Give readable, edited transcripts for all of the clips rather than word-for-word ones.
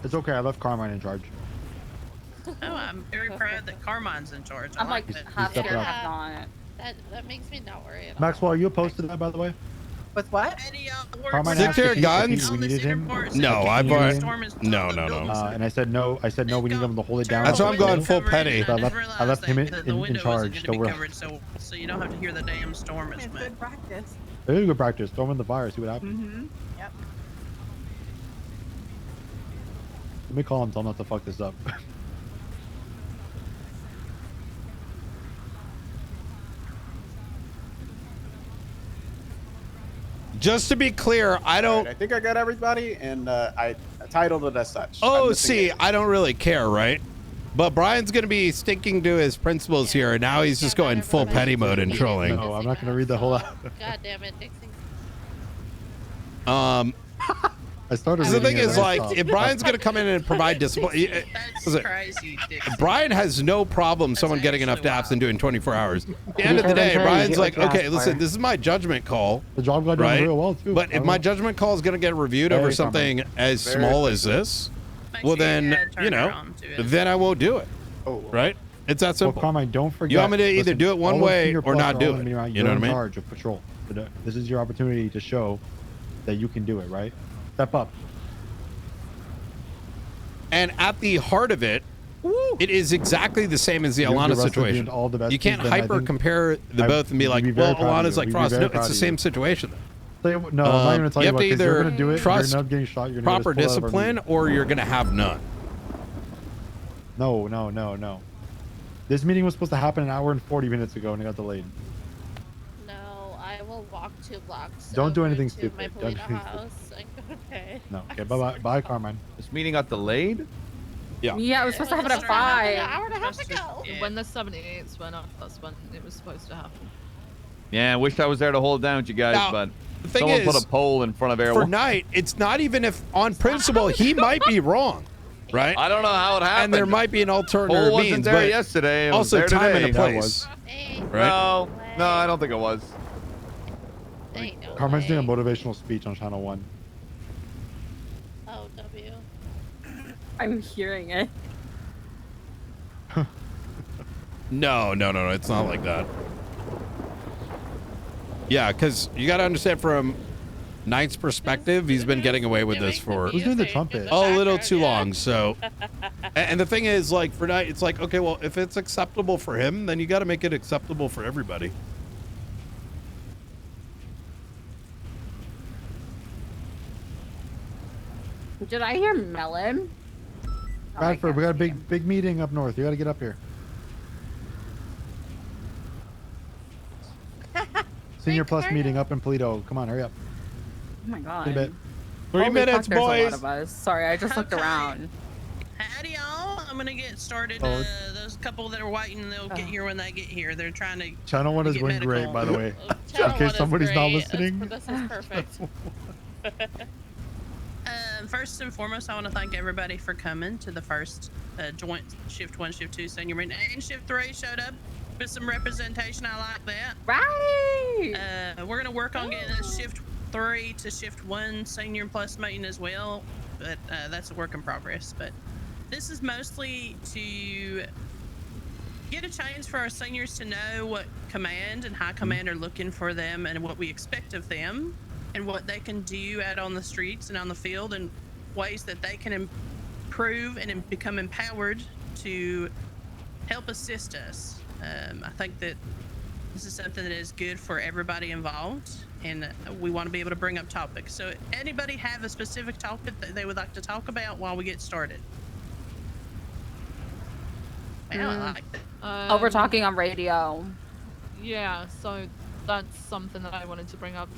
It's okay. I left Carmine in charge. Oh, I'm very proud that Carmine's in charge. I'm like half stepped here, up. half not. That makes me not worry at all. Maxwell, are you opposed to that, by the way? With what? Carmine Stick asked to if your we needed him. No, I've already. No. And I said no. I said no. We need him to hold it down. That's why I'm going full petty. So I left him in charge. So you don't have to hear the damn storm as much. Good practice. It is good practice. Throw him in the fire. See what happens. Yep. Let me call him. Tell him not to fuck this up. Just to be clear, I don't. Right, I think I got everybody, and I titled it as such. Oh, see, I don't really care, right? But Brian's going to be sticking to his principles here, and now he's just going full petty mode and trolling. No, I'm not going to read the whole. God damn it, Dixie. I started. The thing is, like, if Brian's going to come in and provide discipline, That's crazy, Dixie. Brian has no problem someone getting enough daps and doing 24 hours. At the end of the day, Brian's like, okay, listen, this is my judgment call. The job got done real well too. But if my judgment call is going to get reviewed over something as small as this, well then, you know, then I won't do it. Right? It's that simple. Well, Carmine, don't forget. You want me to either do it one way or not do it. You know what I mean? In charge of patrol. This is your opportunity to show that you can do it, right? Step up. And at the heart of it, it is exactly the same as the Alana situation. You can't hyper compare the both and be like, well, Alana's like Frost. No, it's the same situation. No, I'm not going to tell you you have to either trust you're proper discipline or you're going to have none. No. This meeting was supposed to happen an hour and 40 minutes ago, and it got delayed. No, I will walk 2 blocks. Don't do anything to stupid. My Don't do anything house and go to bed. No. Okay. Bye, Carmine. This meeting got delayed. Yeah. Yeah, it was supposed to happen at 5. An hour and a half ago. When the 78s went up, that's when it was supposed to happen. Yeah, I wish I was there to hold it down with you guys, Now, but the thing someone is, put a poll in front of for everyone. Knight, it's not even if on principle he might be wrong, right? I don't know how it happened. And there might be an alternative Poll wasn't means, there but yesterday. It was also there time today. and a place, right? No, I don't think it was. Carmine's doing a motivational speech on Channel 1. Oh, W. I'm hearing it. No, it's not like that. Yeah, because you got to understand from Knight's perspective, he's been getting away with this for Who's doing the trumpet? a little too long. So, and the thing is, like, for Knight, it's like, okay, well, if it's acceptable for him, then you got to make it acceptable for everybody. Did I hear melon? Bradford, we got a big meeting up north. You got to get up here. Senior Plus meeting up in Polito. Come on, hurry up. Oh my god. 3 minutes, fuck, boys. there's a lot of us. Sorry, I just looked around. Howdy, y'all. I'm gonna get started. Those couple that are waiting, they'll get here when they get here. They're trying to. Channel 1 is going great, by the way. In case somebody's not listening. This is perfect. First and foremost, I want to thank everybody for coming to the first joint Shift 1, Shift 2 senior meeting. And Shift 3 showed up with some representation. I like that. Right. We're going to work on getting a Shift 3 to Shift 1 senior plus meeting as well. But that's a work in progress. But this is mostly to get a chance for our seniors to know what command and high command are looking for them and what we expect of them, and what they can do out on the streets and on the field, and ways that they can improve and become empowered to help assist us. I think that this is something that is good for everybody involved, and we want to be able to bring up topics. So anybody have a specific topic that they would like to talk about while we get started? Man, I like that. We're talking on radio. Yeah, so that's something that I wanted to bring up.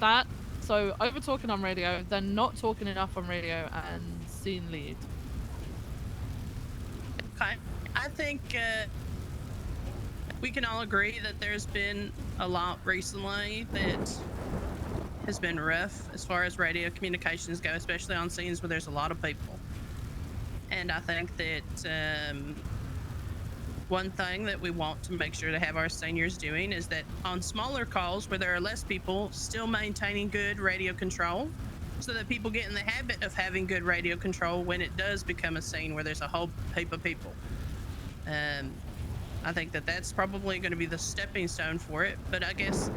So over talking on radio, they're not talking enough on radio, and scene lead. Okay. I think we can all agree that there's been a lot recently that has been rough as far as radio communications go, especially on scenes where there's a lot of people. And I think that one thing that we want to make sure to have our seniors doing is that on smaller calls where there are less people, still maintaining good radio control so that people get in the habit of having good radio control when it does become a scene where there's a whole heap of people. I think that that's probably going to be the stepping stone for it. But I guess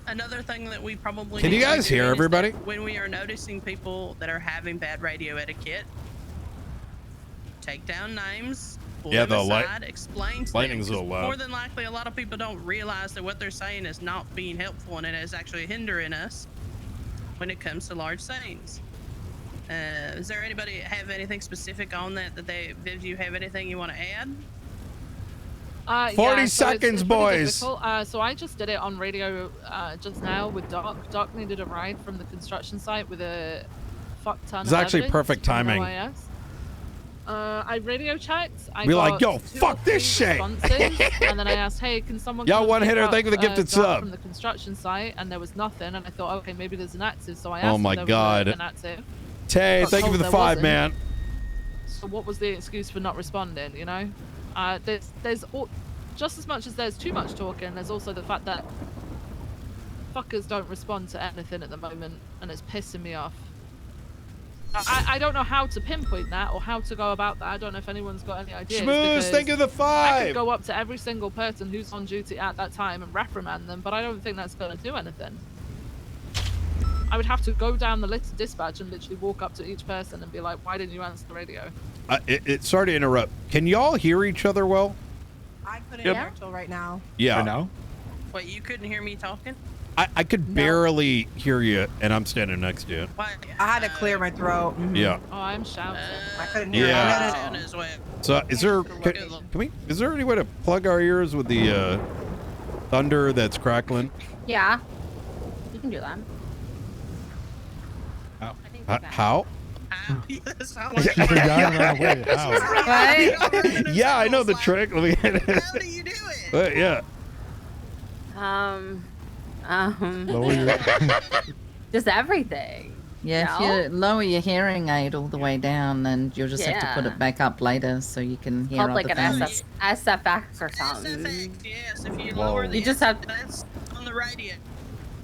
another thing that we probably Can need you to be guys hear doing is everybody? that when we are noticing people that are having bad radio etiquette, take down names, pull Yeah, them the aside, explain to lightning's them, a 'cause little loud. more than likely a lot of people don't realize that what they're saying is not being helpful and it is actually hindering us when it comes to large scenes. Is there anybody have anything specific on that did you have anything you want to add? 40 yeah, so seconds, it's pretty boys. difficult. So I just did it on radio just now with Doc. Doc needed a ride from the construction site with a fuck ton It's of actually evidence perfect from timing. OIS. I radio checked. I Be got like, yo, 2 fuck or this 3 shit. responses, and then I asked, hey, can someone Yo, come one pick hitter, up, thank you for the gifted Doc sub. from the construction site? And there was nothing, and I thought, okay, maybe there's an active. So I asked Oh if my there God. was an active. Tay, Got thank you told for the there 5, wasn't. man. So what was the excuse for not responding? You know, there's just as much as there's too much talking. There's also the fact that fuckers don't respond to anything at the moment, and it's pissing me off. I don't know how to pinpoint that or how to go about that. I don't know if anyone's got any ideas. Schmooze, thank you for the I could 5. go up to every single person who's on duty at that time and reprimand them, but I don't think that's going to do anything. I would have to go down the list of dispatch and literally walk up to each person and be like, why didn't you answer the radio? Sorry to interrupt. Can y'all hear each other well? I couldn't Yep. hear until right now. Yeah. Right now? Wait, you couldn't hear me talking? I could barely hear you, and I'm standing next to you. Why? I had to clear my throat. Mhm. Yeah. Oh, I'm shouting. I couldn't hear. Yeah. I Sound as well. So is there is there any way to plug our ears with the thunder that's crackling? Yeah. You can do that. How? Yes, I She's been dying around the way. How? What? Yeah, I know the trick. Let me get it. How do you do it? Yeah. Lower your... Just everything. Yeah, No? if you lower your hearing aid all the way down, then you'll just have to put Yeah. it back up later so you can hear Called other like an things. SFX or something. SFX, yes. If you Whoa. lower the You just have- that's on the radio.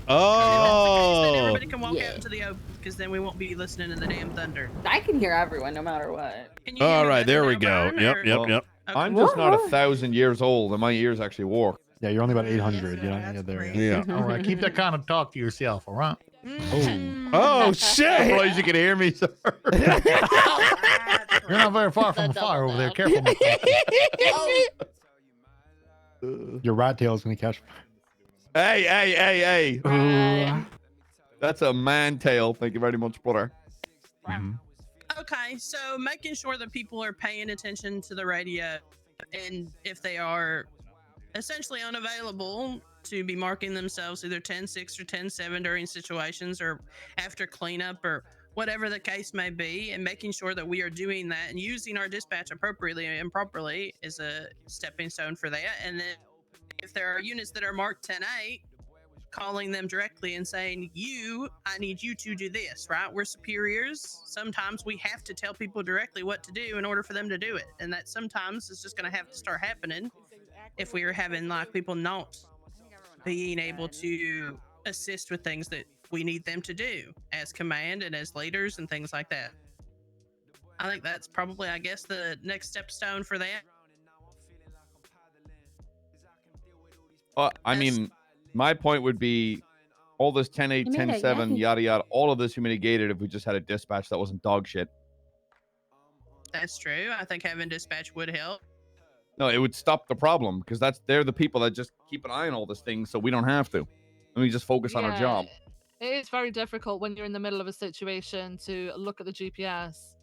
Oh. Then everybody can walk Yeah. out into the open because then we won't be listening to the damn thunder. I can hear everyone no matter what. Can you hear All me right, there better we now, go. Brian, Yep, or- yep, Well, yep. Okay. I'm just not Woohoo. 1,000 years old, and my ears actually work. Yeah, you're only about 800. You're not there yet. Yeah. All right, keep that kind of talk to yourself, all right? Oh shit! Boys, you can hear me, sir. You're not very far from the fire over there. Careful. Your rat tail is going to catch. Hey. That's a man tail. Thank you very much, brother. Okay, so making sure that people are paying attention to the radio, and if they are essentially unavailable, to be marking themselves either 10-6 or 10-7 during situations or after cleanup or whatever the case may be, and making sure that we are doing that and using our dispatch appropriately and properly is a stepping stone for that. And then if there are units that are marked 10-8, calling them directly and saying, I need you to do this, right? We're superiors. Sometimes we have to tell people directly what to do in order for them to do it. And that sometimes is just going to have to start happening if we are having like people not being able to assist with things that we need them to do as command and as leaders and things like that. I think that's probably, I guess, the next stepstone for that. I mean, my point would be all this 10-8, You made it, 10-7, yeah. yada yada, all of this we mitigated if we just had a dispatch that wasn't dog shit. That's true. I think having dispatch would help. No, it would stop the problem because they're the people that just keep an eye on all this thing, so we don't have to. And we just focus on our Yeah, job. It is very difficult when you're in the middle of a situation to look at the GPS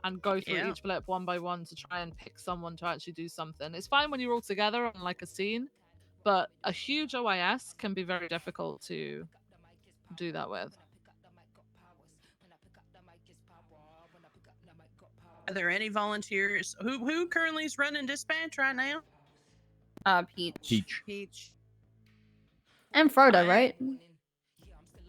and go through Yeah. each blip one by one to try and pick someone to actually do something. It's fine when you're all together on like a scene, but a huge OIS can be very difficult to do that with. Are there any volunteers who currently is running dispatch right now? Peach. Peach. And Frodo, right?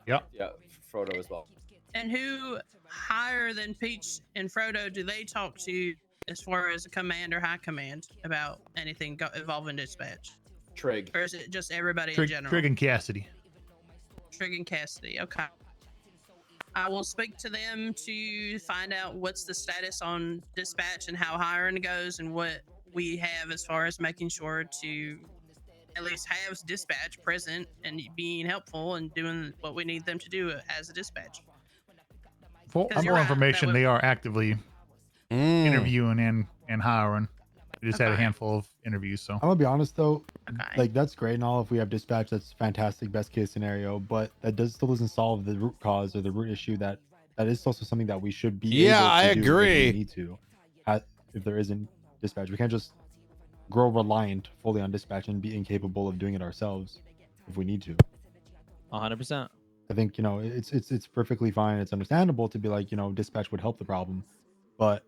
Yep. Yeah, Frodo as well. And who higher than Peach and Frodo do they talk to as far as a command or high command about anything involving dispatch? Trig. Or is it just everybody in Trig, general? Trig and Cassidy. Trig and Cassidy. Okay. I will speak to them to find out what's the status on dispatch and how hiring goes and what we have as far as making sure to at least have dispatch present and being helpful and doing what we need them to do as a dispatch. For 'Cause you're more right, that information, would- they are actively interviewing and hiring. We just had a Okay. handful of interviews, so I'm gonna be honest though, Okay. like that's great and all. If we have dispatch, that's fantastic, best case scenario. But that still doesn't solve the root cause or the root issue. That is also something that we should be. Yeah, able to I do if agree. we need to, if there isn't dispatch, we can't just grow reliant fully on dispatch and be incapable of doing it ourselves if we need to. 100%. I think it's perfectly fine. It's understandable to be like dispatch would help the problem, but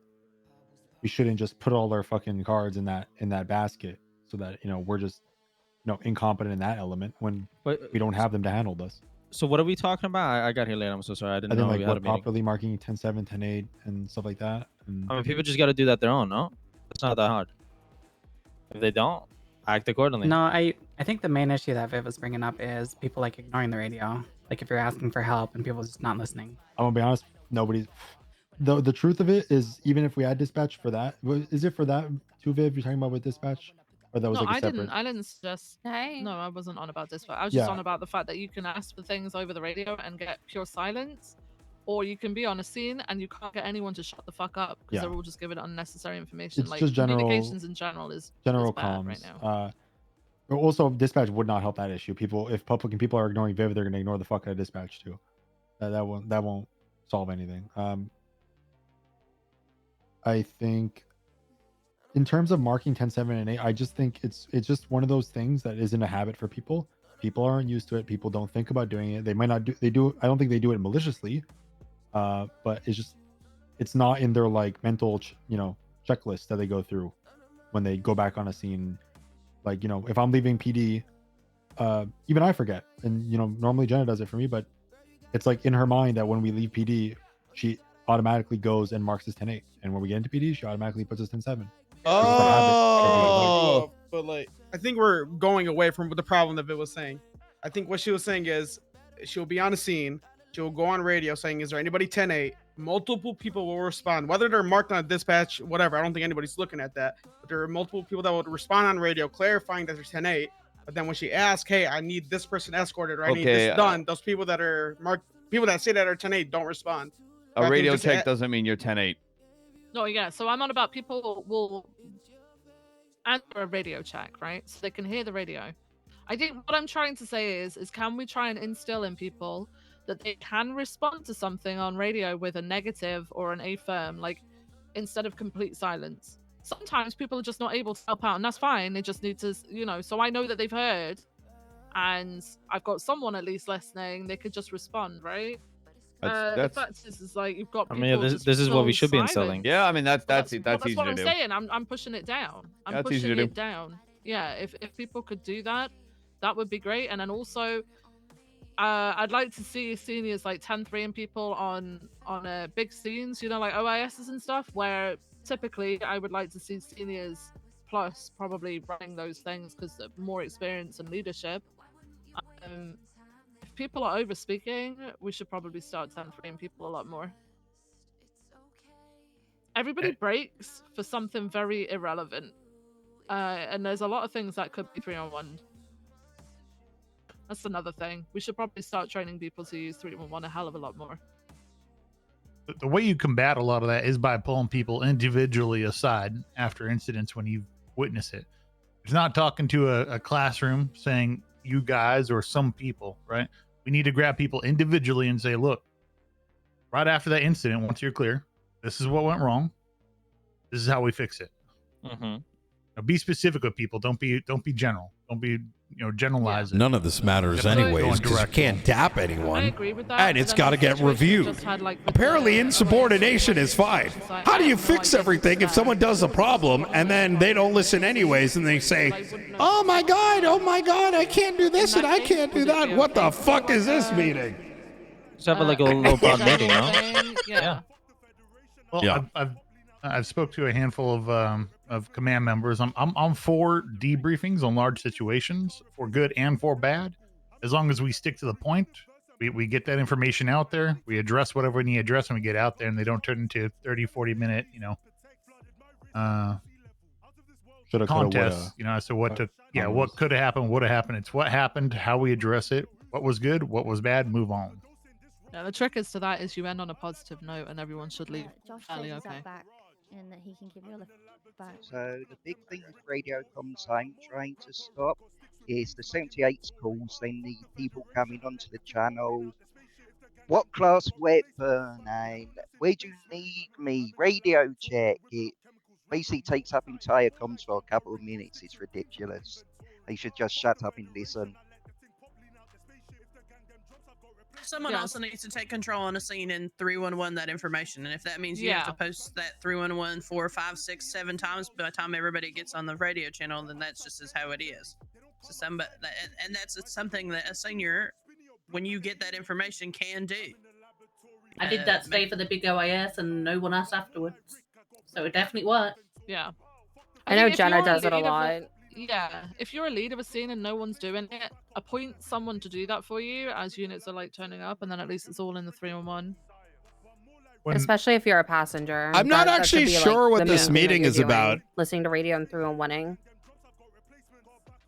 we shouldn't just put all our fucking cards in that basket so that we're just incompetent in that element when we don't have them to handle this. So what are we talking about? I got here late. I'm so sorry. I didn't I think know like we had a what meeting. properly marking 10-7, 10-8 and stuff like that. And I mean, people just got to do that their own, no? It's not that hard. If they don't, act accordingly. No, I think the main issue that Viv was bringing up is people like ignoring the radio. Like if you're asking for help and people just not listening. I'm gonna be honest, nobody's. The truth of it is, even if we had dispatch for that, is it for that too, Viv? You're talking about with dispatch, or that was No, like a separate? I didn't suggest. Hey. No, I wasn't on about this, but I was just Yeah. on about the fact that you can ask for things over the radio and get pure silence, or you can be on a scene and you can't get anyone to shut the fuck up because Yeah. they're all just giving unnecessary information. It's Like just general communications in general is bad comms right now. But also, dispatch would not help that issue. If people are ignoring Viv, they're gonna ignore the fuck out of dispatch too. That won't solve anything. I think in terms of marking 10, 7, and 8, I just think it's just one of those things that isn't a habit for people. People aren't used to it. People don't think about doing it. They might not do. They do. I don't think they do it maliciously. But it's not in their like mental checklist that they go through when they go back on a scene. Like if I'm leaving PD, even I forget, and normally Jenna does it for me, but it's like in her mind that when we leave PD, she automatically goes and marks as 10-8, and when we get into PD, she automatically puts us 10-7. Oh, but like I think we're going away from the problem that Viv was saying. I think what she was saying is she'll be on a scene, she'll go on radio saying, "Is there anybody 10-8?" Multiple people will respond, whether they're marked on a dispatch, whatever. I don't think anybody's looking at that, but there are multiple people that would respond on radio clarifying that they're 10-8. But then when she asks, "Hey, I need this person escorted, or I need this done," those people that are marked, people that say that are 10-8 don't respond. A radio check doesn't mean you're 10-8. No, yeah. So I'm on about people will answer a radio check, right? So they can hear the radio. I think what I'm trying to say is can we try and instill in people that they can respond to something on radio with a negative or an affirm, like instead of complete silence. Sometimes people are just not able to help out, and that's fine. They just need to, so I know that they've heard, and I've got someone at least listening. They could just respond, right? The fact is like you've got. I mean, this is what we should be instilling. Yeah, I mean that's easy That's to what I'm do. saying. I'm pushing it down. I'm pushing it down. Yeah, if people could do that, that would be great. And then also, I'd like to see seniors like 10-3 and people on big scenes, like OISs and stuff, where typically I would like to see seniors plus probably running those things because of more experience and leadership. If people are over speaking, we should probably start 10-3 people a lot more. Everybody breaks for something very irrelevant. And there's a lot of things that could be 3-on-1. That's another thing. We should probably start training people to use 3-on-1 a hell of a lot more. the way you combat a lot of that is by pulling people individually aside after incidents when you witness it. It's not talking to a classroom saying you guys or some people, right? We need to grab people individually and say, look, right after that incident, once you're clear, this is what went wrong. This is how we fix it. Mm-hmm. Now, be specific with people. Don't be general. Don't be generalize it. None of this matters anyways because you can't DAP anyone. I agree with that. And it's got to get reviewed. Apparently insubordination is fine. How do you fix everything if someone does a problem and then they don't listen anyways and they say, oh my god, I can't do this and I can't do that. What the fuck is this meeting? Just have like a little broad meeting, no? Yeah. Well, Yeah. I've spoke to a handful of command members. I'm for debriefings on large situations, for good and for bad. As long as we stick to the point, We get that information out there, we address whatever we need to address, and we get out there, and they don't turn into 30, 40 minute, Shoulda, coulda, contests, woulda. as to what could have happened, would have happened. It's what happened, how we address it, what was good, what was bad, move on. Yeah, the trick is to that is you end on a positive note, and everyone should leave Josh fairly says he's okay. up back and that he can give you a lift back. So the big thing with radio comms ain't trying to stop is the 78's calls, then the people coming onto the channel. What class weapon and where do you need me? Radio check. It basically takes up entire comms for a couple of minutes. It's ridiculous. They should just shut up and listen. Someone also needs to take control on a scene and 311 that information. And if that means you have to post that 311 4, 5, 6, 7 times by the time everybody gets on the radio channel, then that's just how it is. So somebody, and that's something that a senior, when you get that information, can do. I did that today for the big OIS and no one asked afterwards. So it definitely worked. Yeah. I know think if Jenna you're does it a lead of lot. Yeah, if you're a lead of a scene and no one's doing it, appoint someone to do that for you as units are like turning up, and then at least it's all in the 311. Especially if you're a passenger. I'm not That should actually be, like, sure what the this main thing that meeting you're is doing, about. Listening to radio and 311.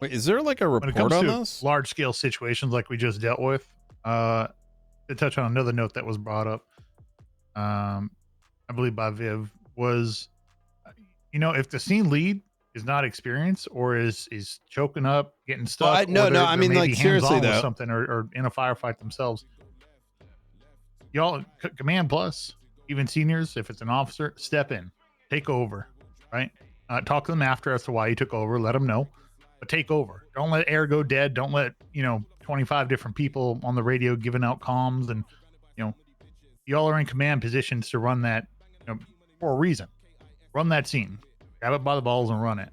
Wait, is there like a When it report comes on to this? large scale situations like we just dealt with, to touch on another note that was brought up, I believe by Viv, was, if the scene lead is not experienced or is choking up, getting stuck, I mean, like, seriously, though. something or in a firefight themselves, y'all command plus, even seniors, if it's an officer, step in, take over, right? Talk to them after as to why you took over, let them know, but take over. Don't let air go dead. Don't let 25 different people on the radio giving out comms, and y'all are in command positions to run that for a reason. Run that scene, grab it by the balls and run it,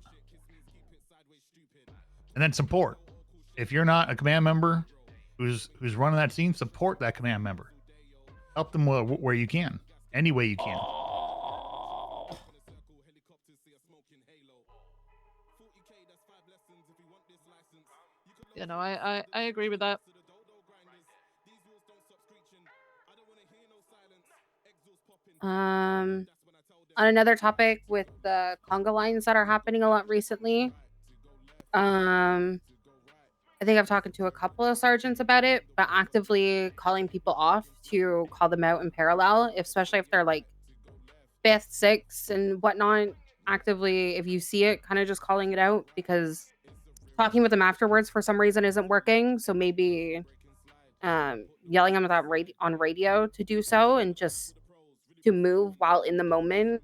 and then support. If you're not a command member who's running that scene, support that command member. Help them where you can, any way you can. I agree with that. On another topic with the conga lines that are happening a lot recently, I think I've talked to a couple of sergeants about it, but actively calling people off to call them out in parallel, especially if they're like 5th, 6th, and whatnot. Actively, if you see it, kind of just calling it out, because talking with them afterwards for some reason isn't working. So maybe yelling them on radio to do so, and just to move while in the moment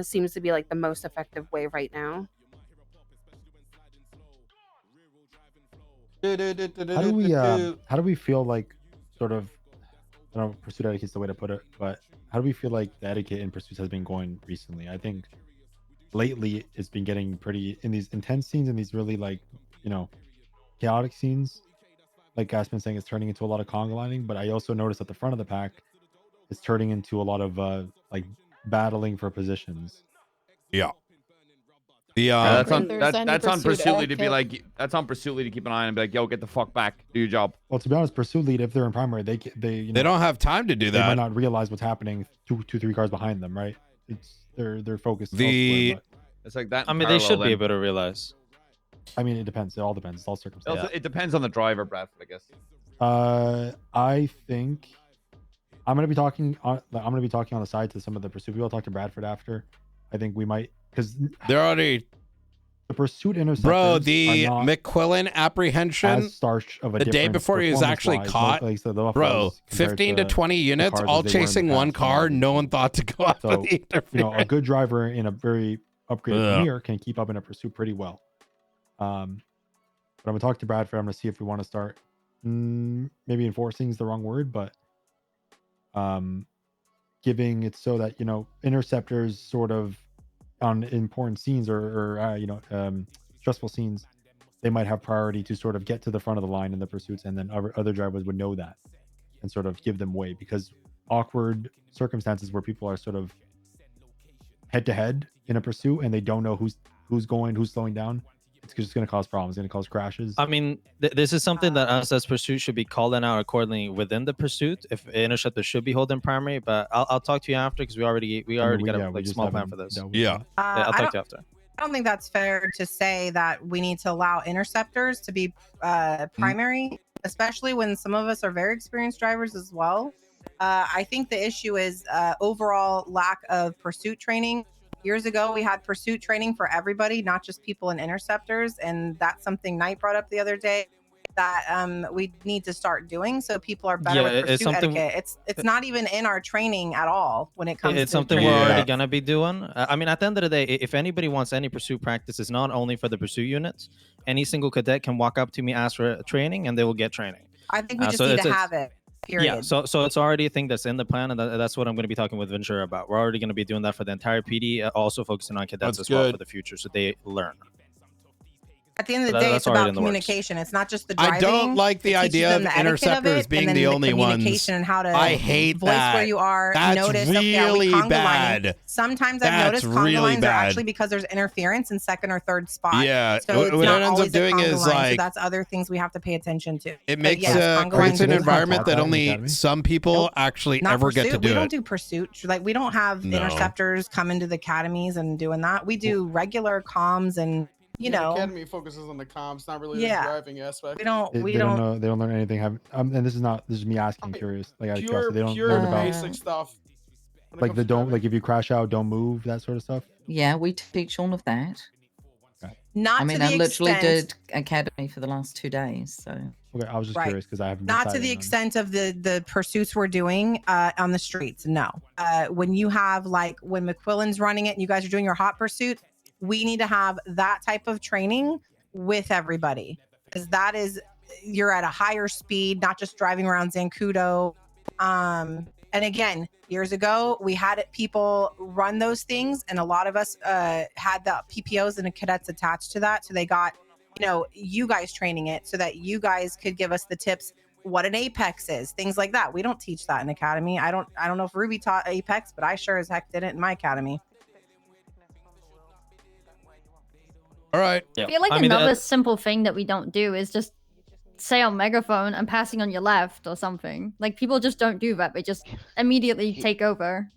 seems to be like the most effective way right now. How do we feel like, sort of, I don't know, pursuit etiquette is the way to put it, but how do we feel like the etiquette in pursuits has been going recently? I think lately it's been getting pretty, in these intense scenes and these really, like, chaotic scenes, like Gasman's saying, it's turning into a lot of conga lining. But I also noticed at the front of the pack it's turning into a lot of like battling for positions. Yeah. That's on pursuit lead to be like, that's on pursuit lead to keep an eye on and be like, yo, get the fuck back, do your job. Well, to be honest, pursuit lead, if they're in primary, they don't have time to do They that. might not realize what's happening 2-3 cars behind them, right? It's they're focused. It's like that. I mean, they should be able to realize. I mean, it depends. It all depends. It's all circumstances. Also, it depends on the driver, Bradford, I guess. I think I'm gonna be talking on the side to some of the pursuit people. I'll talk to Bradford after. I think we might, because they're already the pursuit interceptors. Bro, the McQuillan apprehension as starch of a the day difference before he was actually performance-wise, caught. like, so the Bro, Buffaloes compared 15 to 20 the units, cars all as they were in the chasing one past. car. No one thought to go up So, with the interference. a good driver in a very upgraded Ugh. Premier can keep up in a pursuit pretty well. But I'm gonna talk to Bradford. I'm gonna see if we want to start. Maybe enforcing is the wrong word, but giving it so that interceptors sort of on important scenes or stressful scenes, they might have priority to sort of get to the front of the line in the pursuits, and then other drivers would know that and sort of give them way, because awkward circumstances where people are sort of head to head in a pursuit and they don't know who's going, who's slowing down, it's just going to cause problems. It's going to cause crashes. I mean, this is something that us as pursuit should be calling out accordingly within the pursuit. If interceptors should be holding primary, but I'll talk to you after because we already got a like small plan for this. Yeah. I'll talk to you after. I don't think that's fair to say that we need to allow interceptors to be primary, especially when some of us are very experienced drivers as well. I think the issue is overall lack of pursuit training. Years ago, we had pursuit training for everybody, not just people in interceptors. And that's something Knight brought up the other day that we need to start doing so people are better with pursuit etiquette. It's not even in our training at all when it comes to it's something training. we're already gonna be doing. I mean, at the end of the day, if anybody wants any pursuit practice, it's not only for the pursuit units. Any single cadet can walk up to me, ask for training, and they will get training. I think we just need to have it. Period. Yeah, so it's already a thing that's in the plan, and that's what I'm going to be talking with Ventura about. We're already going to be doing that for the entire PD, also focusing on cadets as well for the future, so they learn. At the end of the day, it's about communication. It's not just the driving. I don't like the idea of interceptors being the only ones. And how to I hate voice that. where you are. That's Notice, really bad. Sometimes I've noticed conga lines are actually because there's interference in second or third spot. Yeah, so it's what not it ends always up doing a conga is line, like so that's other things we have to pay attention to. it But makes yes, conga creates lines an do environment happen. that only some people actually Not ever get pursuit. to do We don't it. do pursuit. Like we don't have No. interceptors come into the academies and doing that. We do regular comms and you The know. academy focuses on the comms, not really Yeah. the driving aspect. We don't. They don't know. They don't learn anything. And this is me asking, curious. Like out of Pure, curiosity, they don't pure learn about basic stuff. like the don't like if you crash out, don't move, that sort of stuff. Yeah, we teach all of that. Not I mean, to the I literally extent. did academy for the last 2 days, so. Okay, I was just Right. curious because I haven't. Not to the extent of the pursuits we're doing on the streets. No. When you have like when McQuillan's running it and you guys are doing your hot pursuit, we need to have that type of training with everybody because that is you're at a higher speed, not just driving around Zancudo. And again, years ago, we had people run those things, and a lot of us had the PPOs and the cadets attached to that, so they got you guys training it so that you guys could give us the tips what an apex is, things like that. We don't teach that in academy. I don't know if Ruby taught apex, but I sure as heck didn't in my academy. All right. I feel like another simple thing that we don't do is just say on megaphone, I'm passing on your left or something. Like people just don't do that. They just immediately take over.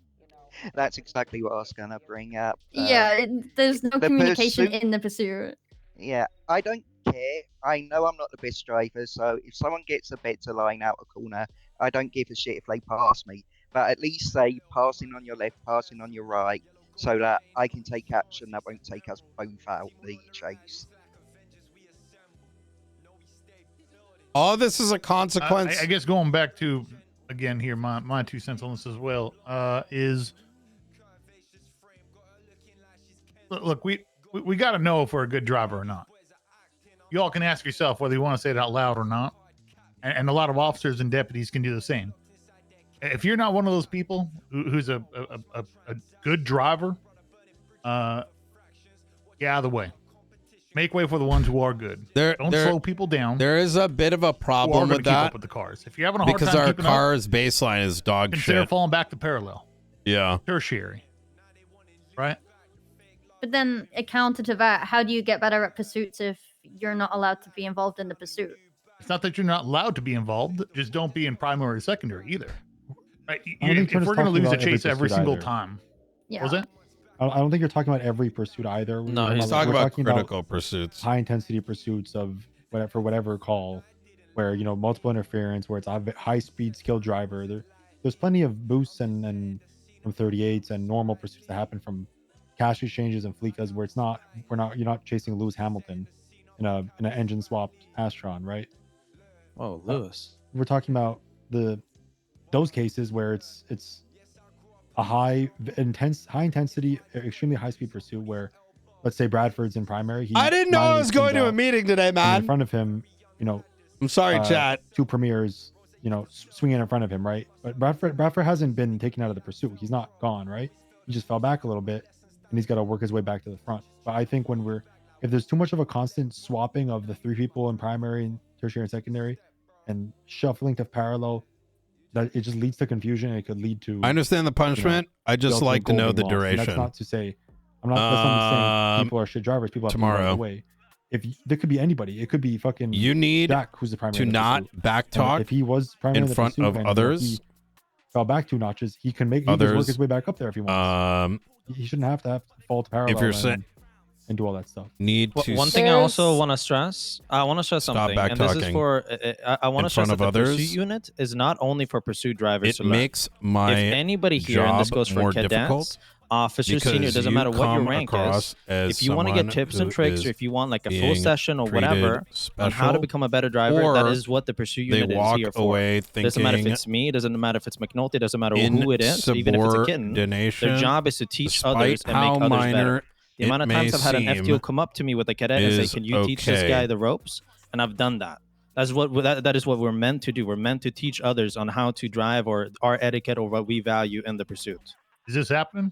That's exactly what I was gonna bring up. Yeah, there's no the communication pursuit- in the pursuit. Yeah, I don't care. I know I'm not the best driver, so if someone gets a better line out a corner, I don't give a shit if they pass me. But at least say passing on your left, passing on your right, so that I can take action that won't take us both out the chase. All this is a consequence. I guess going back to again here, my 2 cents on this as well is look, we got to know if we're a good driver or not. You all can ask yourself whether you want to say it out loud or not, and a lot of officers and deputies can do the same. If you're not one of those people who's a good driver, get out of the way. Make way for the ones who are good. Don't slow people down. There is a bit of a problem with Keep that up with the cars. If you're having a hard because time our keeping up, car's baseline is dog consider shit. falling back to parallel. Yeah. Tertiary. Right? But then, a counter to that, how do you get better at pursuits if you're not allowed to be involved in the pursuit? It's not that you're not allowed to be involved. Just don't be in primary or secondary either. Right? I don't think If Trent is we're going to talking lose a about every chase every pursuit single either. time. Yeah. Was it? I don't think you're talking about every pursuit either. No, We're he's talking talking about critical pursuits. high intensity pursuits of whatever call, where multiple interference, where it's a high speed skilled driver. There's plenty of boosts and from 38s and normal pursuits that happen from cash exchanges and fleekas where you're not chasing Lewis Hamilton in an engine swapped Astron, right? Oh, Lewis. We're talking about those cases where it's a high intensity, extremely high speed pursuit where, let's say Bradford's in primary. I didn't know I was going to a meeting today, and man. in front of him, I'm sorry, chat. 2 premiers, swinging in front of him, right? But Bradford hasn't been taken out of the pursuit. He's not gone, right? He just fell back a little bit, and he's got to work his way back to the front. But I think if there's too much of a constant swapping of the 3 people in primary and tertiary and secondary, and shuffling to parallel, that it just leads to confusion, and it could lead to. I understand the punishment. I just the like to know ultimate the goal being lost. And duration. that's not to say that's not me saying people are shit drivers. People have to tomorrow. move out of the way. there could be anybody. It could be fucking You need Jack, who's the primary to in the not pursuit. backtalk And if he was primary in in the front pursuit of and others. he fell back 2 notches, he can just work his way back up there if he wants. He shouldn't have to fall to parallel. If you're and do all that stuff. Need to one thing I also want to stress. I want to stress something, and this is for I want to stress that the pursuit unit is not only for pursuit drivers. It to learn. makes my if anybody here, and this job goes for more cadets, difficult officer, senior, because doesn't you matter what your come rank across is. as If you want to get someone tips who and tricks, is or if you want like a full being session or treated whatever on how to special, become a better driver, or that is what the pursuit they unit is walk here for. away Doesn't matter if thinking it's me, it doesn't matter if it's McNulty, it doesn't matter who it is, even if it's a kitten. Their job is to teach others and make others better. The amount of times I've had an FTO come up to me with a cadet and say, "Can you teach this guy the ropes?" And I've done that. That is what we're meant to do. We're meant to teach others on how to drive or our etiquette or what we value in the pursuit. Is this happening?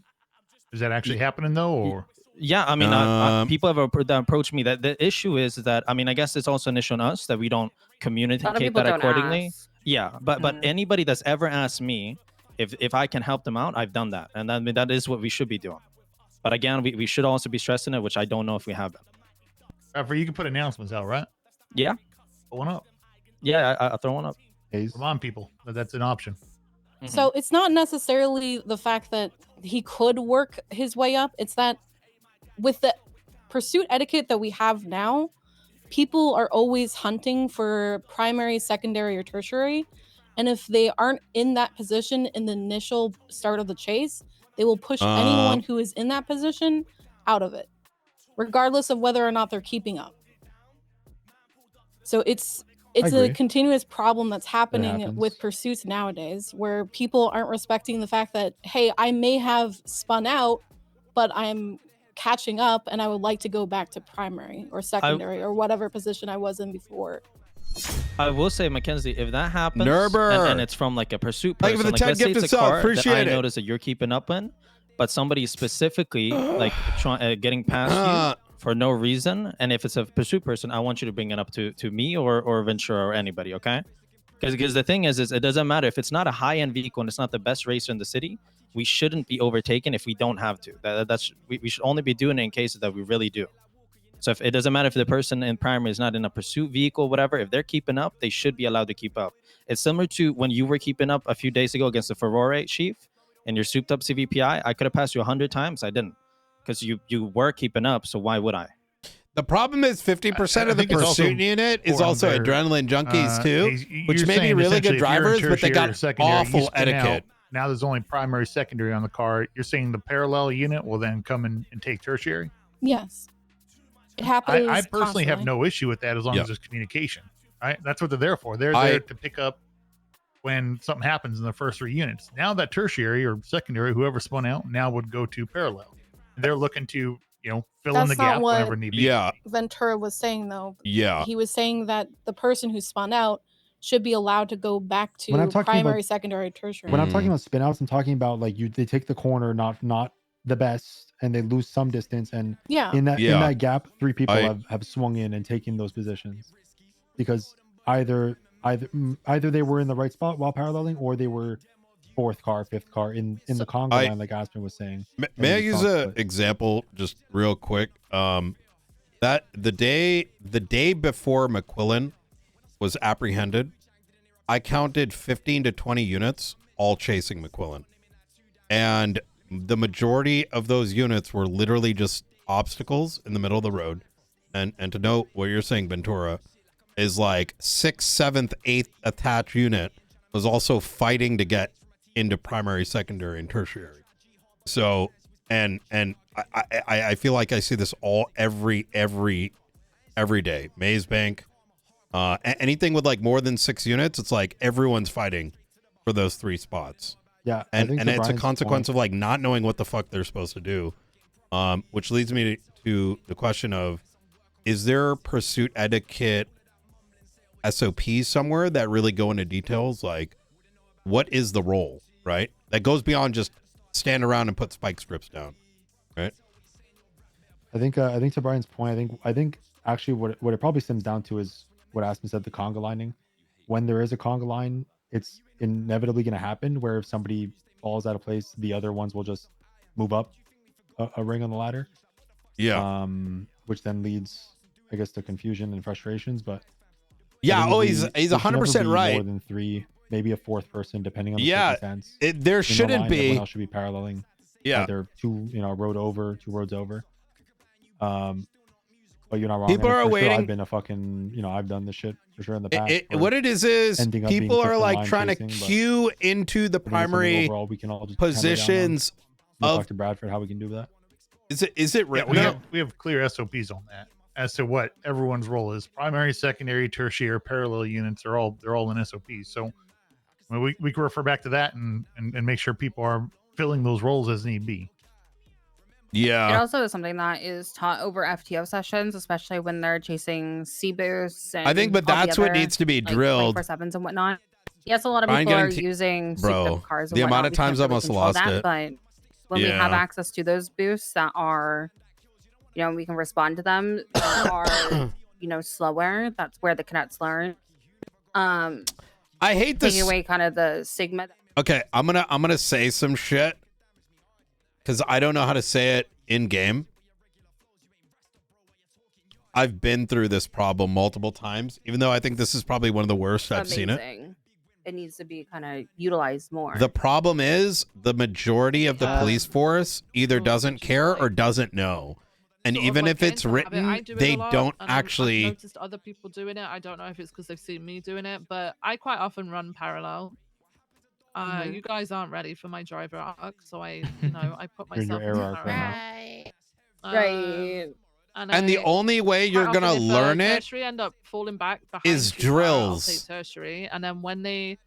Is that actually happening though? Or yeah, I mean, people have approached me. That the issue is that I mean, I guess it's also an issue on us that we don't communicate that accordingly. Yeah, but anybody that's ever asked me if I can help them out, I've done that, and I mean, that is what we should be doing. But again, we should also be stressing it, which I don't know if we have been. You can put announcements out, right? Yeah. Put one up. Yeah, I'll throw one up. Come on, people. That's an option. So it's not necessarily the fact that he could work his way up. It's that with the pursuit etiquette that we have now, people are always hunting for primary, secondary, or tertiary. And if they aren't in that position in the initial start of the chase, they will push anyone who is in that position out of it, regardless of whether or not they're keeping up. So it's a continuous problem that's happening with pursuits nowadays, where people aren't respecting the fact that, hey, I may have spun out, but I'm catching up and I would like to go back to primary or secondary or whatever position I was in before. I will say, Mackenzie, if that happens and it's from like a pursuit Thank you person, for the like 10 let's say it's a gifted sub. car that Appreciate I it. notice that you're keeping up in, but somebody specifically like getting past you for no reason, and if it's a pursuit person, I want you to bring it up to me or Ventura or anybody, okay? Because the thing is it doesn't matter if it's not a high-end vehicle and it's not the best racer in the city, we shouldn't be overtaken if we don't have to. We should only be doing it in cases that we really do. So if it doesn't matter if the person in primary is not in a pursuit vehicle, whatever, if they're keeping up, they should be allowed to keep up. It's similar to when you were keeping up a few days ago against the Ferrari chief and your souped up CVPI. I could have passed you 100 times. I didn't, because you were keeping up. So why would I? The problem is 50% of the pursuit unit is also adrenaline junkies too, which may be really good drivers, but they got awful etiquette. Now there's only primary, secondary on the car. You're saying the parallel unit will then come and take tertiary? Yes. It happens. I personally have constantly. no issue with that as long as there's communication. Right? That's what they're there for. They're there to pick up when something happens in the first 3 units. Now that tertiary or secondary, whoever spun out, now would go to parallel. They're looking to, fill in the gap whenever need be. Yeah. Ventura was saying though. Yeah. He was saying that the person who spun out should be allowed to go back to When I'm talking primary, about- secondary, tertiary. When I'm talking about spin outs, I'm talking about like they take the corner, not the best, and they lose some distance, and Yeah. in that gap, 3 people have swung in and taken those positions because either they were in the right spot while paralleling, or they were 4th car, 5th car in the Congo line, like Aspen was saying. May I use an example just real quick? That the day before McQuillan was apprehended, I counted 15 to 20 units all chasing McQuillan, and the majority of those units were literally just obstacles in the middle of the road. And to note what you're saying, Ventura, is like 6th, 7th, 8th attached unit was also fighting to get into primary, secondary, and tertiary. So, and I feel like I see this every day. Maze Bank, anything with like more than 6 units, it's like everyone's fighting for those 3 spots. Yeah, and it's a consequence of like not knowing what the fuck they're supposed to do, which leads me to the question of, is there pursuit etiquette SOPs somewhere that really go into details, like what is the role, right? That goes beyond just stand around and put spike strips down, right? I think to Brian's point, I think actually what it probably stems down to is what Aspen said, the conga lining. When there is a conga line, it's inevitably going to happen where if somebody falls out of place, the other ones will just move up a ring on the ladder. Yeah. Which then leads I guess, the confusion and frustrations. But Yeah. I think Oh, if he's there should never 100% be right. More than 3, maybe a 4th person, depending on the Yeah, circumstance. there In the shouldn't line, be. Everyone else should be paralleling. Yeah. Either two roads over. But you're not wrong. People and are for sure, waiting- I've been a fucking, I've done this shit for sure in the past. for What it is ending up being people are fifth in like line trying to chasing, but queue into the I think it's something primary overall we can all just hammer down on. positions We'll of. talk to Bradford how we can do that. Is it Yeah, written? we have clear SOPs on that as to what everyone's role is. Primary, secondary, tertiary, parallel units are all in SOPs. So I mean, we can refer back to that and make sure people are filling those roles as need be. It Yeah. also is something that is taught over FTO sessions, especially when they're chasing C boosts. I think, but all the that's what other, needs to be like, drilled. 24/7s and whatnot. Yes, a lot of Try and people get are into- using Bro, souped up cars. And the amount whatnot. of We can't times I really almost control lost that, it. But when we have Yeah. access to those boosts that are, we can respond to them that are, slower. That's where the cadets learn. I hate taking this. away kind of the stigma. Okay, I'm gonna say some shit because I don't know how to say it in game. I've been through this problem multiple times, even though I think this is probably one of the worst I've seen it. Amazing. It needs to be kind of utilized more. The problem is the majority of the police force either doesn't care or doesn't know. And sort of even like if get it's into the habit. I written, do it they a lot, don't and I've actually. noticed other people doing it. I don't know if it's because they've seen me doing it, but I quite often run parallel. Mhm. You guys aren't ready for my driver arc, so I put You're in your myself error into arc right parallel. now. Right. And the only way you're quite gonna often if, learn it tertiary end up falling back behind is too far, I'll drills. take tertiary, and then when they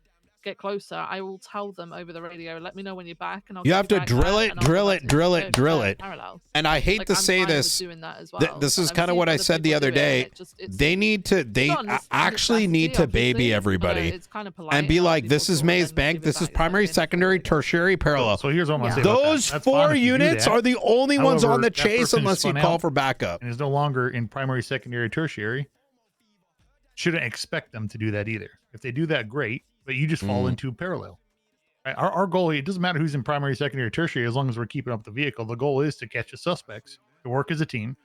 get closer, I will tell them over the radio, let me know when you're back, and I'll You get have to back drill there, it, and I'll drill go it, back to drill tertiary it, drill it. parallel. And I hate Like, to I'm say fine with this. doing that as This well, is and I've kind of seen what I other said the people other do it, and day. it just- it's- They not necessarily actually need necessity, to baby obviously, but everybody it's kind of polite and be how like, people this is sort of Maze then Bank, give it this is back. primary, secondary, tertiary, parallel. So here's what I'm gonna say about Those that. That's 4 fine if you do units that. are the only ones on However, the that chase person is unless you spun call out for backup. and is no longer in primary, secondary, tertiary. Shouldn't expect them to do that either. If they do that, great, but you just fall into parallel. Right? Our goal, it doesn't matter who's in primary, secondary, tertiary, as long as we're keeping up the vehicle. The goal is to catch the suspects, to work as a team,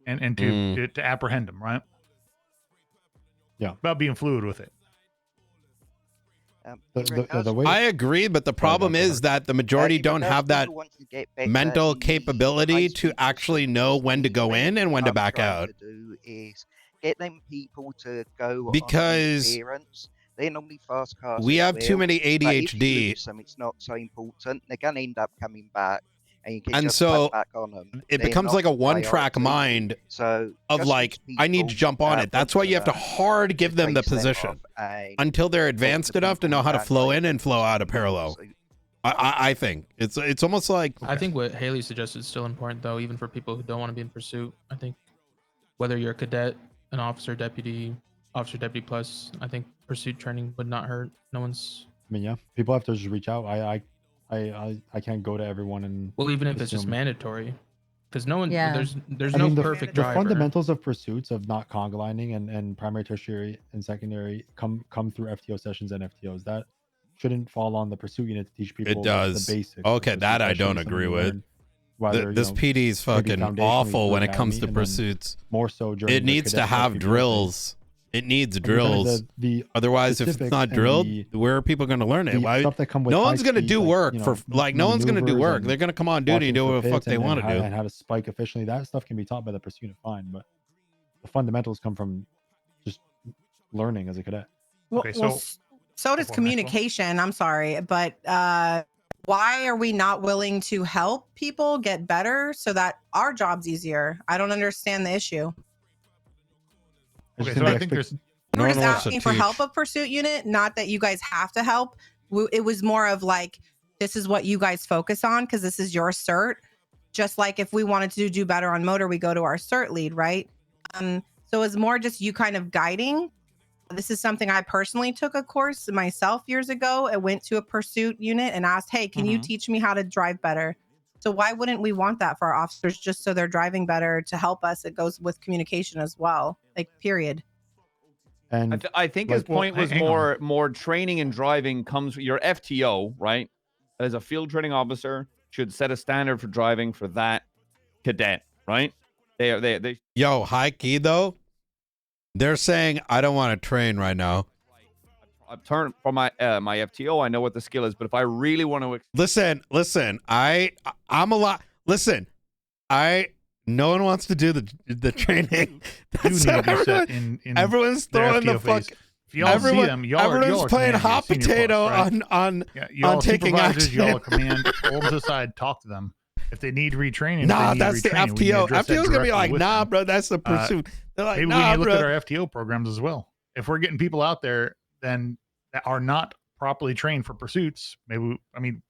and to apprehend them, right? Yeah. About being fluid with it. The way I agree, but the problem is that the majority don't have that mental capability to actually know when to go in and when to back out. do is get them people to go Because on interference. They're normally fast cars. we as have too well, many but if you ADHD. lose them, it's not so important. They're going to end up coming back, and you can And just so put back on them. it They're becomes not like a one-track priority. mind So of just like, use I need to people jump on that it. That's want why you have to hard give them the chase them position off and until they're get advanced the enough to people know how to that flow way. in and flow out of parallel. I think it's almost like I think what Haley suggested is still important, though, even for people who don't want to be in pursuit. I think whether you're a cadet, an officer, deputy plus, I think pursuit training would not hurt. No one's. I mean, yeah, people have to just reach out. I can't go to everyone and. Well, even if it's just assume. mandatory, because no one. Yeah. There's I no mean, the, perfect the driver. fundamentals of pursuits of not conga lining and primary, tertiary, and secondary come through FTO sessions and FTOs. That shouldn't fall on the pursuit unit to teach people. It does. The basics. Okay, of that pursuit. I That should don't be something agree you with. learn, whether, This PD is maybe fucking foundationally awful through when it comes academy, to and then pursuits. more so during It the needs to cadet have FTP drills. It needs I mean, kind of drills. the Otherwise, if it's specifics not and drilled, the- where are people going to learn it? the Why? stuff that come with No high one's going to speed, do like, work you know, for like no one's going to do maneuvers work. and They're going to come on duty and do watching whatever for the fuck pits they and want to do. And how to spike efficiently. That stuff can be taught by the pursuit unit fine, but the fundamentals come from just learning as a cadet. Well, Okay, well, so so does communication. I'm sorry, but why are we not willing to help people get better so that our job's easier? I don't understand the issue. Okay, so I think there's We were just asking for help of pursuit unit, not that you guys have to help. It was more of like, this is what you guys focus on because this is your cert. Just like if we wanted to do better on motor, we go to our cert lead, right? So it's more just you kind of guiding. This is something I personally took a course myself years ago. I went to a pursuit unit and asked, hey, can you teach me how to drive better? So why wouldn't we want that for our officers just so they're driving better to help us? It goes with communication as well, like period. And I think his like, well, point was hang on. more training and driving comes your FTO, right? As a field training officer, should set a standard for driving for that cadet, right? They. Yo, high key though. They're saying I don't want to train right now. I've turned for my my FTO. I know what the skill is, but if I really want to, Listen. I'm a lot. Listen, no one wants to do the training. That's need to be everyone, set in everyone's their throwing the FTO fuck. phase. If y'all see them, everyone's playing hot potato on y'all taking supervisors, action. y'all command, pull them to the side, talk to them. If they need retraining, Nah, if they need that's the retraining, we need to FTO. address that FTO's gonna be directly like, with nah, them. bro, that's the pursuit. They're like, maybe we nah, need to look bro. at our FTO programs as well. If we're getting people out there, then that are not properly trained for pursuits, we need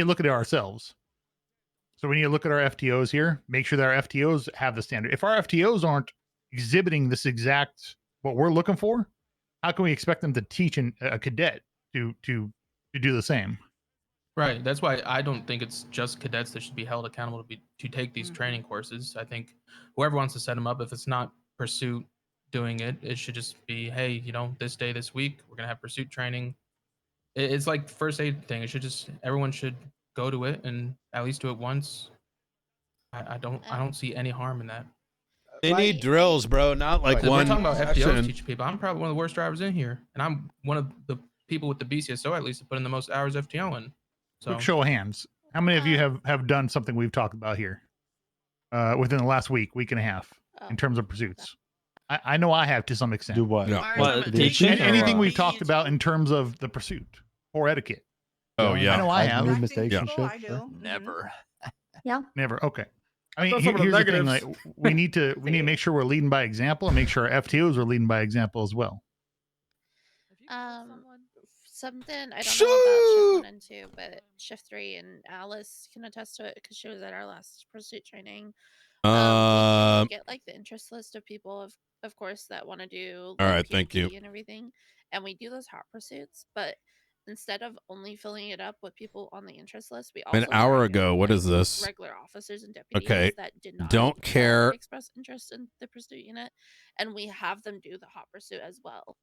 to look at it ourselves. So we need to look at our FTOs here, make sure that our FTOs have the standard. If our FTOs aren't exhibiting this exact what we're looking for, how can we expect them to teach a cadet to do the same? Right. That's why I don't think it's just cadets that should be held accountable to take these training courses. I think whoever wants to set them up, if it's not pursuit doing it, it should just be, hey, this day, this week, we're gonna have pursuit training. It's like the first aid thing. It should just everyone should go to it and at least do it once. I don't see any harm in that. They need drills, bro, not like We're one talking about FTOs session. teaching people. I'm probably one of the worst drivers in here, and I'm one of the people with the BCSO at least to put in the most hours FTO in. So Quick show of hands. How many of you have done something we've talked about here within the last week and a half in terms of pursuits? I know I have to some extent. Do what? Anything we've talked about in terms of the pursuit or etiquette. Oh yeah, I know I have. made mistakes and Yeah. shit. Sure. Never. Yeah. Never. Okay. I mean, Those are some of the here's the thing. Like, negatives. we need to make sure we're leading by example and make sure our FTOs are leading by example as well. Something I don't know about shift 1 and 2, but shift 3 and Alice can attest to it because she was at our last pursuit training. We get like the interest list of people, of course, that want to do. All like, right, thank you. PvP and everything, and we do those hot pursuits, but instead of only filling it up with people on the interest list, we also An hour bring in, ago, what like, is this? regular officers and deputies Okay, that did not don't care. express interest in the pursuit unit, and we have them do the hot pursuit as well.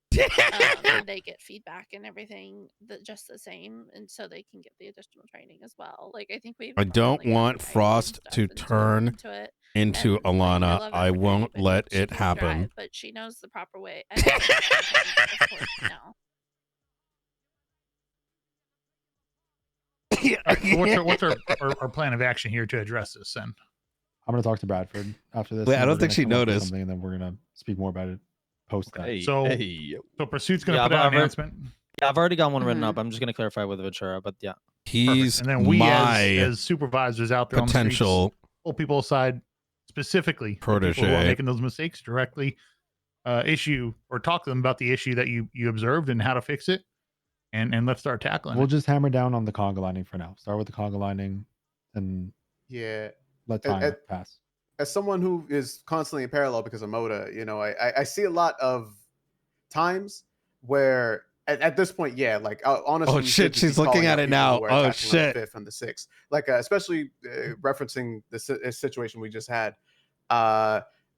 And they get feedback and everything just the same, and so they can get the additional training as well. Like, I think we I don't want Frost to turn into Alana. I won't let it happen. drive, but she knows the proper way. And of course, no. What's our plan of action here to address this then? I'm gonna talk to Bradford after this. Wait, and I don't we're think gonna she come up with noticed. something, and then we're gonna speak more about it post that. So Pursuit's gonna put out an announcement. Yeah, I've already got one written up. I'm just gonna clarify with Ventura, but yeah. He's And then we my as supervisors out there potential on the streets, pull people aside specifically, the people who protege. are making those mistakes, directly issue or talk to them about the issue that you observed and how to fix it, and let's start tackling We'll it. just hammer down on the conga lining for now. Start with the conga lining, and Yeah. let time pass. As someone who is constantly in parallel because of Moda, I see a lot of times where at this point, yeah, like honestly, Oh we should shit, just be she's looking calling at out it people now. who are Oh attaching on the shit. 5th and the 6th, like especially referencing the situation we just had.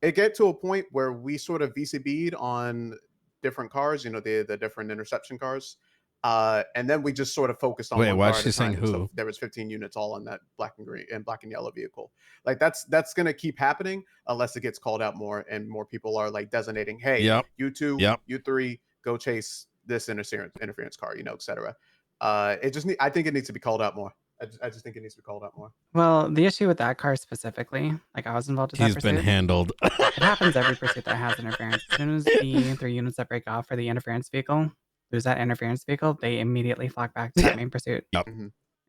It get to a point where we sort of VCB'd on different cars, the different interception cars. And then we just sort of focused on Wait, one why car is at she a time. saying And so who? there was 15 units all on that black and green and black and yellow vehicle. Like that's gonna keep happening unless it gets called out more and more people are like designating, hey, Yep. you two, Yep. you three, go chase this interference car, etc. I think it needs to be called out more. I just think it needs to be called out more. Well, the issue with that car specifically, like I was involved with that He's been pursuit. handled. It happens every pursuit that has interference. As soon as the 3 units that break off for the interference vehicle lose that interference vehicle, they immediately flock back to that main pursuit Yep.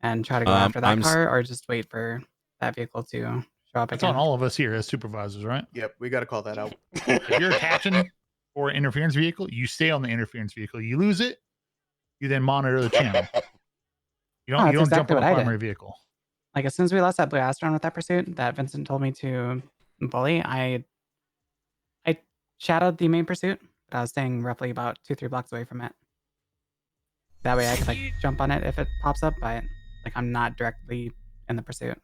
and try to go after that I'm car, or just wait for that vehicle to show up That's again. on all of us here as supervisors, right? Yep, we got to call that out. If you're attaching for an interference vehicle, you stay on the interference vehicle. You lose it, you then monitor the channel. You don't, Oh, you that's don't jump exactly on what the I did. primary vehicle. Like as soon as we lost that blue Astron with that pursuit that Vincent told me to bully, I shadowed the main pursuit, but I was staying roughly about 2-3 blocks away from it. That way I could like jump on it if it pops up, but like I'm not directly in the pursuit.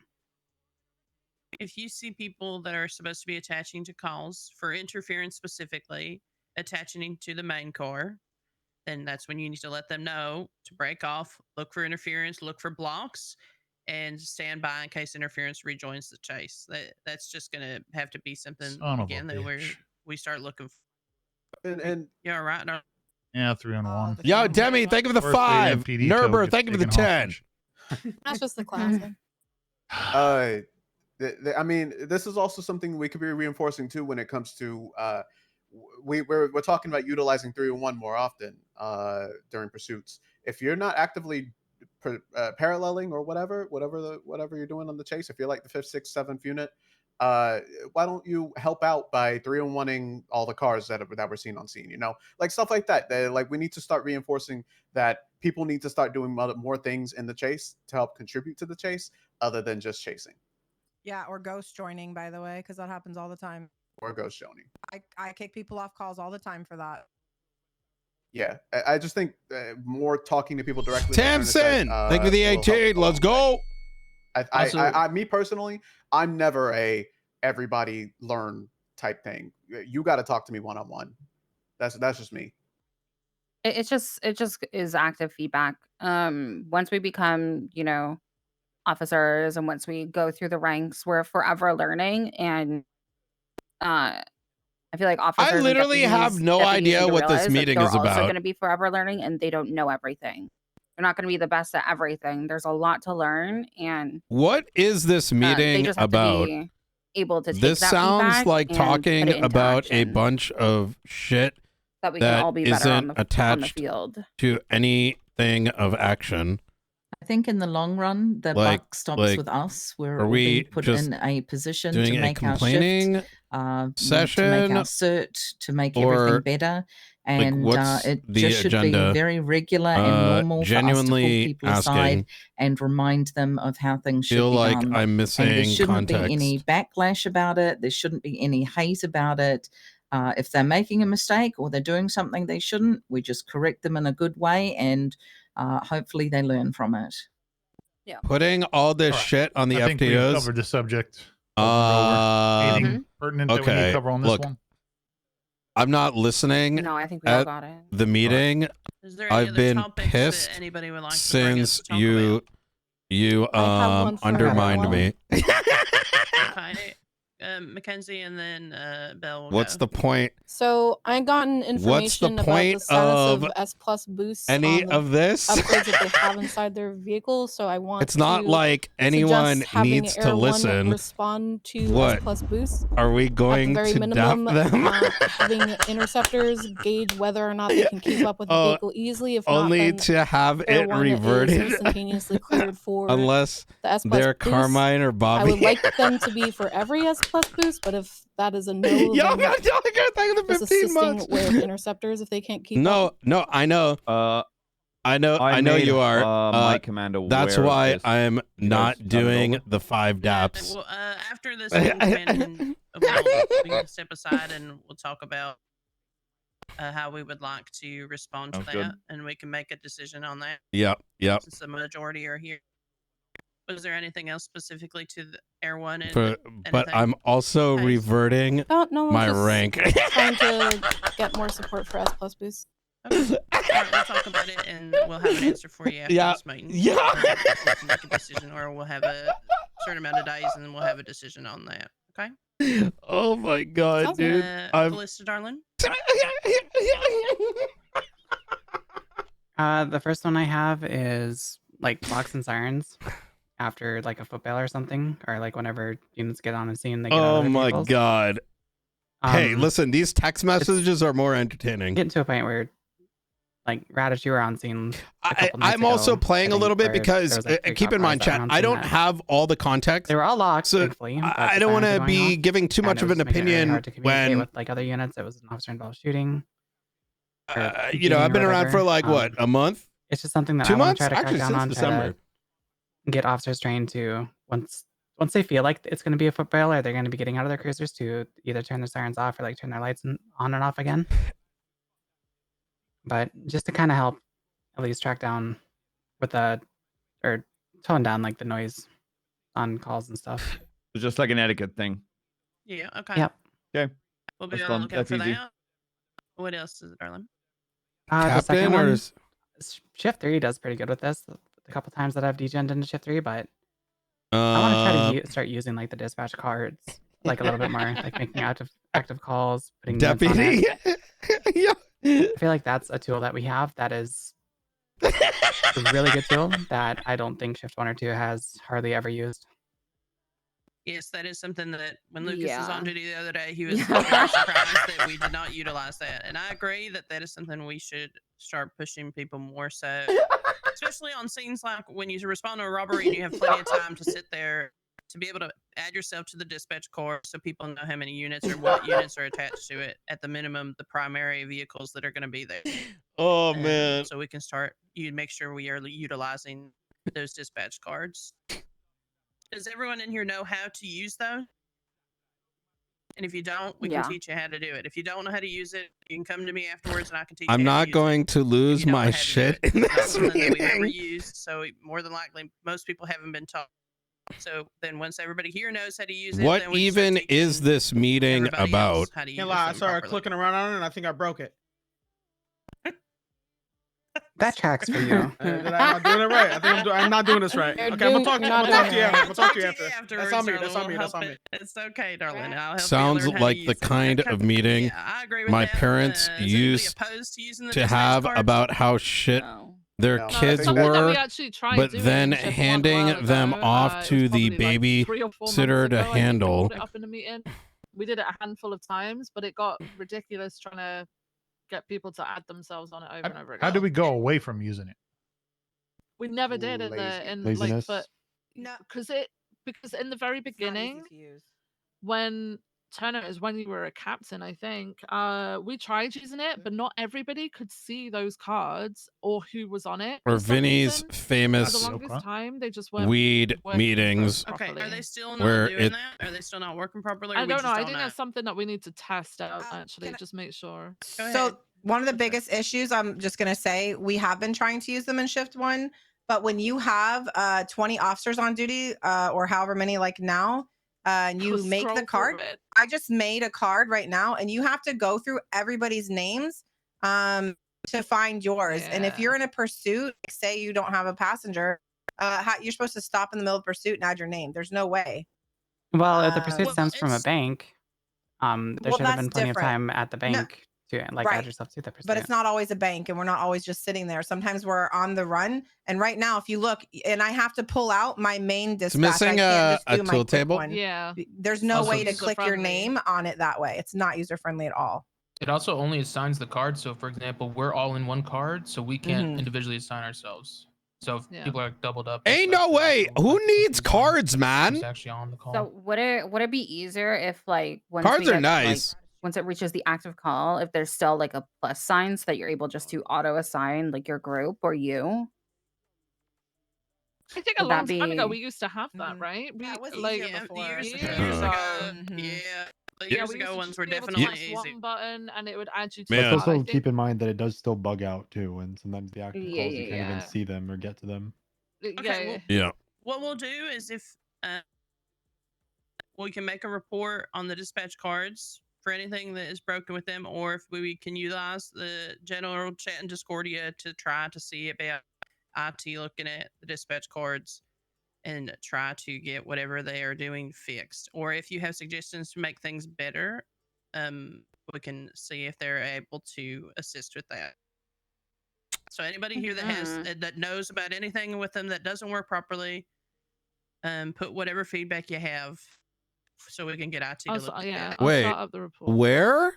If you see people that are supposed to be attaching to calls for interference specifically, attaching to the main car, then that's when you need to let them know to break off, look for interference, look for blocks, and stand by in case interference rejoins the chase. That's just gonna have to be something Son of a again that bitch. we start looking. And yeah, right. No. Yeah, 3-1. Yo, Demi, thank you for the First day 5. MPD Nerber, gets thank you for the taken 10. hostage. That's just the classic. I mean, this is also something we could be reinforcing too when it comes to we're talking about utilizing 3-1 more often during pursuits. If you're not actively paralleling or whatever you're doing on the chase, if you're like the 5th, 6th, 7th unit, why don't you help out by 3-1ing all the cars that we're seeing on scene? You know, like stuff like that. Like we need to start reinforcing that people need to start doing more things in the chase to help contribute to the chase, other than just chasing. Yeah, or ghost joining, by the way, because that happens all the time. Or ghost joining. I kick people off calls all the time for that. Yeah, I just think more talking to people directly. Tamsin, thank you for the 18. Let's go. Me personally, I'm never a everybody learn type thing. You got to talk to me one-on-one. That's just me. It just is active feedback. Once we become, officers, and once we go through the ranks, we're forever learning. And I feel like officers. I literally have no idea what this meeting is They're also about. going to be forever learning, and they don't know everything. They're not going to be the best at everything. There's a lot to learn, and What is this they meeting just have about? to be able to take This that sounds feedback like and put it talking into about a action bunch of shit that we can all be better on isn't the attached field. to anything of action. I think in the long run, the Like- buck stops like, with us. We're are all we being put just in a position doing to a make our complaining shift, to make session, our cert, to make or, everything better. like, And what's it the just should agenda? be very regular and normal for us to pull Genuinely people aside asking. and remind them of how things should Feel be like done. I'm missing and there shouldn't be any context. backlash about it. There shouldn't be any hate about it. If they're making a mistake or they're doing something they shouldn't, we just correct them in a good way, and hopefully they learn from it. Yeah. Putting all this shit on the I think we've FTOs. covered the subject. Anything pertinent that we need to okay, cover on this look, one? I'm not listening. No, I think we all at got it. the meeting. Is there any I've other been topics that pissed anybody would like to bring up since to talk you have one for undermined everyone. me. Okay. Mackenzie and then Bell. Will What's go. the point? So I gotten What's the information about point the status of of S Plus boosts any on the of this? upgrades that they have inside their vehicle. So I want It's not to like anyone suggest having needs to Air One listen. respond to What? S Plus boosts. Are we At the going very to minimum, dap them? having interceptors gauge whether or not they can keep up with the Oh, vehicle easily. If only not, then to have Air it One is reverted instantaneously cleared for unless the S Plus they're boost. Carmine or I Bobby. would like them to be for every S Plus boost, but if that is a no, Yo, then I'm not telling you, thank you for just 15 assisting months. with interceptors if they can't keep up. No, I know. I know made, you are. my command That's aware of why this. I'm You guys not done it doing over? the 5 daps. Well, after this, we'll we can step aside and we'll talk about how we would like to respond to Sounds that, good. and we can make a decision on that. Yep. Since the majority are here. Was there anything else specifically to the Air One? And But anything? I'm also reverting No, my just rank. trying to get more support for S Plus boost. Okay. All right, we'll talk about it, and we'll have an answer for you after Yeah. this meeting. Yeah. We can make a decision, or we'll have a certain amount of days, and then we'll have a decision on that. Okay. Oh my god, dude. I'm Callista, darling. The first one I have is like blocks and sirens after like a foot bail or something, or like whenever units get on the scene, they get out Oh of their my vehicles. god. Hey, Um, listen, these text messages are more entertaining. Getting to a point where, like, Radish, you were on scene. I'm also playing a little bit because keep in mind, chat, I don't have. have all the context. They were all locked, so thankfully. but I the don't want sirens to were be going off, giving too and much it of was an just making it really opinion hard to communicate when with like other units. It was an officer involved shooting. or you know, beating I've been or around for whatever. like what, a month? It's just something that 2 I want months? to try to Actually, crack down since on. December. To get officers trained to once they feel like it's going to be a foot bail, or they're going to be getting out of their cruisers, to either turn their sirens off or like turn their lights on and off again. But just to kind of help at least track down with or tone down like the noise on calls and stuff. It's just like an etiquette thing. Yeah. Okay. Yep. Okay. We'll be That's on the fun. lookout That's for easy. that. What else is it, darling? The second Captain one, or Shift 3 does pretty good with this. The couple times that I've degened into Shift 3, but I want to try to start using like the dispatch cards, like a little bit more, like making active calls, putting notes on Deputy. it. Yeah. I feel like that's a tool that we have that is a really good tool that I don't think Shift 1 or 2 has hardly ever used. Yes, that is something that when Lucas was Yeah. on duty the other day, he was very surprised that we did not utilize that. And I agree that that is something we should start pushing people more so, especially on scenes like when you respond to a robbery and you have plenty of time to sit there to be able to add yourself to the dispatch corps so people know how many units or what units are attached to it. At the minimum, the primary vehicles that are going to be there. Oh man. So we can start. You make sure we are utilizing those dispatch cards. Does everyone in here know how to use those? And if you don't, we Yeah. can teach you how to do it. If you don't know how to use it, you can come to me afterwards and I can teach I'm you how to not use going to lose my shit in it. Not this something that we've ever meeting. used, so more than likely, most people haven't been taught. So then once everybody here knows how to use it, What then we can start even is this meeting everybody about? else how to use Can't lie, I them started properly. clicking around on it and I think I broke it. That tracks for you. I'm not doing it right. I think I'm not doing this right. You're Okay, I'm doing- gonna you're talk not to you doing it after. right. I'm gonna talk to you after. Afterwards, That's on me. darling, That's on me. we'll That's on help me. it. It's okay, darling. I'll help Sounds you learn how like to the use it. kind of meeting I agree with my that. parents Is anybody used opposed to using the to dispatch have cards? about how shit their No, I kids think that- Something that we were, actually tried but doing then in Shift 1 a handing while them ago, off it was to the probably like 3 or 4 months babysitter to ago, I think we handle. brought it up in a meeting. We did it a handful of times, but it got ridiculous trying to get people to add themselves on it over and over again. How do we go away from using it? We never did in Laziness. but No, because in the very beginning, when Turner is when you were a captain, I think we tried using it, but not everybody could see those cards or who was on it. Or for some Vinny's reason. For famous the longest time, they just weren't weed working meetings. Okay, are they still not where doing it- that? Are they still not working properly? Or I we don't just know. I don't think know? that's something that we need to test out. Actually, just make sure. So one of the biggest issues, I'm just gonna say, we have been trying to use them in Shift 1, but when you have 20 officers on duty, or however many like now, and you Go make scroll the through card, it. I just made a card right now, and you have to go through everybody's names to find yours. And if you're in a pursuit, like, say you don't have a passenger, you're supposed to stop in the middle of pursuit and add your name. There's no way. Well, if the pursuit stems from a bank, there Well, should have been that's plenty different. of time at the No, bank to like right. add yourself to the pursuit. But it's not always a bank, and we're not always just sitting there. Sometimes we're on the run. And right now, if you look, and I have to pull out my main dispatch. missing I can't a just do my tool quick table? one. Yeah. There's no Also way to user click your friendly. name on it that way. It's not user friendly at all. It also only assigns the card. So, for example, we're all in one card, so we can't Mhm. individually assign ourselves. So if people are doubled up. Ain't no way. Who needs cards, man? Who's actually on the call? So would it be easier if like once Cards we are get to, like, nice. once it reaches the active call, if there's still like a plus sign so that you're able just to auto assign like your group or you? I think a Would that long time ago be- we used to have that, right? We That was like easier before. Years for ago, sure. years ago, Mhm. yeah. The yeah, years we ago used to ones just were be able to definitely press easy. one button and it would add you to Let's the call. I also think keep in mind that it does still bug out too, and sometimes the active Yeah, calls you yeah, can't even yeah. see them or get to them. Okay, well, Yeah. what we'll do is if we can make a report on the dispatch cards for anything that is broken with them, or if we can utilize the general chat and Discordia to try to see about IT looking at the dispatch cards and try to get whatever they are doing fixed. Or if you have suggestions to make things better, we can see if they're able to assist with that. So anybody here that has that knows about anything with them that doesn't work properly, put whatever feedback you have so we can get IT to look at it. I'll Wait, start up the report. where?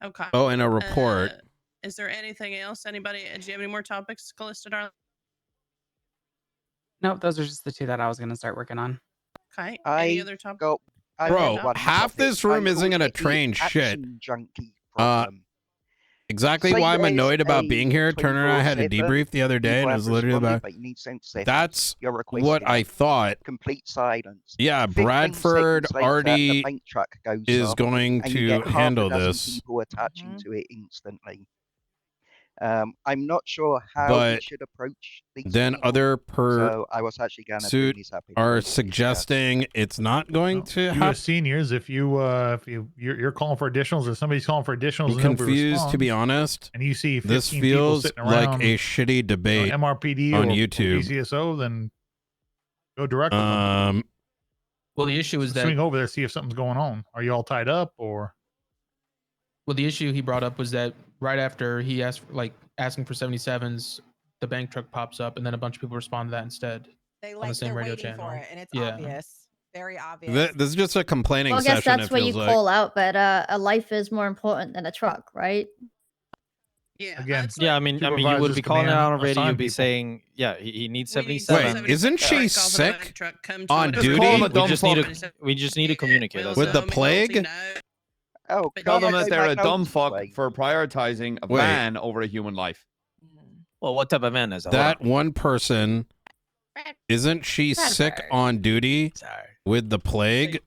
Okay. Oh, in a report. Is there anything else? Anybody? Do you have any more topics, Callista, darling? Nope, those are just the two that I was going to start working on. Okay. Any other topics? Bro, half this room isn't gonna train shit. Exactly why I'm annoyed about being here. Turner and I had a debrief the other day, and it was literally about. That's what I thought. Complete silence. Yeah, 15 Bradford seconds later, already the bank truck goes is off, going and you to get half a handle dozen this. People attaching to it instantly. I'm not sure how we But should approach these then people, other so I was actually going to bring suit this up in are the suggesting it's not going to You happen. as seniors, if you're calling for additionals or somebody's calling for additionals, I'm and nobody confused, to be responds, honest. and you see 15 This people feels sitting like around, a shitty debate MRPD on or YouTube. BCSO, then Go direct. with them. Well, the issue is that Swing over there, see if something's going on. Are you all tied up or? Well, the issue he brought up was that right after he asked, asking for 77s, the bank truck pops up, and then a bunch of people respond to that instead They on the same they're radio waiting channel. for it, and it's Yeah. obvious, very obvious. This is just a complaining Well, I guess session. that's it where you feels like. call out that a life is more important than a truck, right? Yeah. Again, Yeah, I mean, you would supervisors be calling it command out on radio. assign You'd be people. saying, yeah, he needs We need 77. Wait, isn't she Call for the sick bank truck, come to on it. Just duty? call him a We dumb just fuck. need to we just need to communicate. That's With it. the plague? Oh, Tell them can't that they they're a make dumb notes fuck way? for prioritizing a Wait. van over a human life. Well, what type of man is that? That one person, isn't she sick on duty with the plague?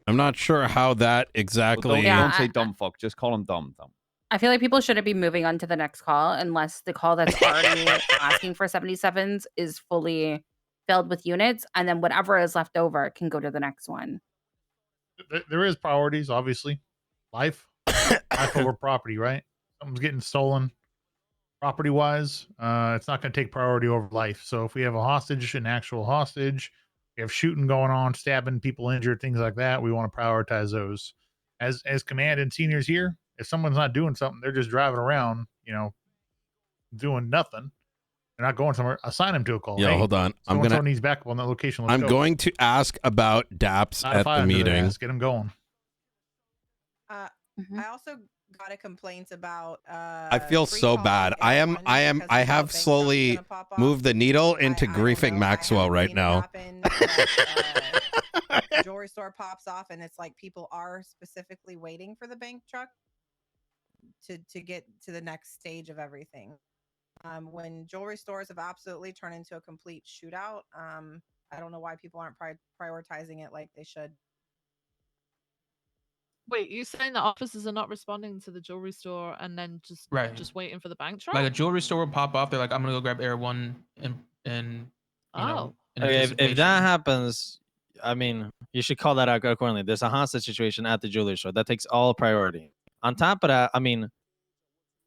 I'm not sure how that Well, exactly. don't say dumb fuck. Just call him dumb. I feel like people shouldn't be moving on to the next call unless the call that's already asking for 77s is fully filled with units, and then whatever is left over can go to the next one. There is priorities, obviously. Life over property, right? Something's getting stolen. Property wise, it's not going to take priority over life. So if we have a hostage, an actual hostage, we have shooting going on, stabbing, people injured, things like that, we want to prioritize those. As command and seniors here, if someone's not doing something, they're just driving around, doing nothing. They're not going somewhere. Assign them to a call. Yo, Hey, hold on. so-and-so needs backup on that location. Let's I'm go. going to ask about DAPS Not a at fire the under their meeting. ass. Get them going. I also got a complaint about. I feel so bad. I have slowly moved the needle into griefing Maxwell right now. Jewelry store pops off, and it's like people are specifically waiting for the bank truck to get to the next stage of everything. When jewelry stores have absolutely turned into a complete shootout, I don't know why people aren't prioritizing it like they should. Wait, you saying that officers are not responding to the jewelry store and then Right. just waiting for the bank truck? Like a jewelry store will pop off. They're like, I'm gonna go grab Air One and you know. in Okay, if anticipation. that happens, I mean, you should call that out accordingly. There's a hostage situation at the jewelry store. That takes all priority. On top of that, I mean,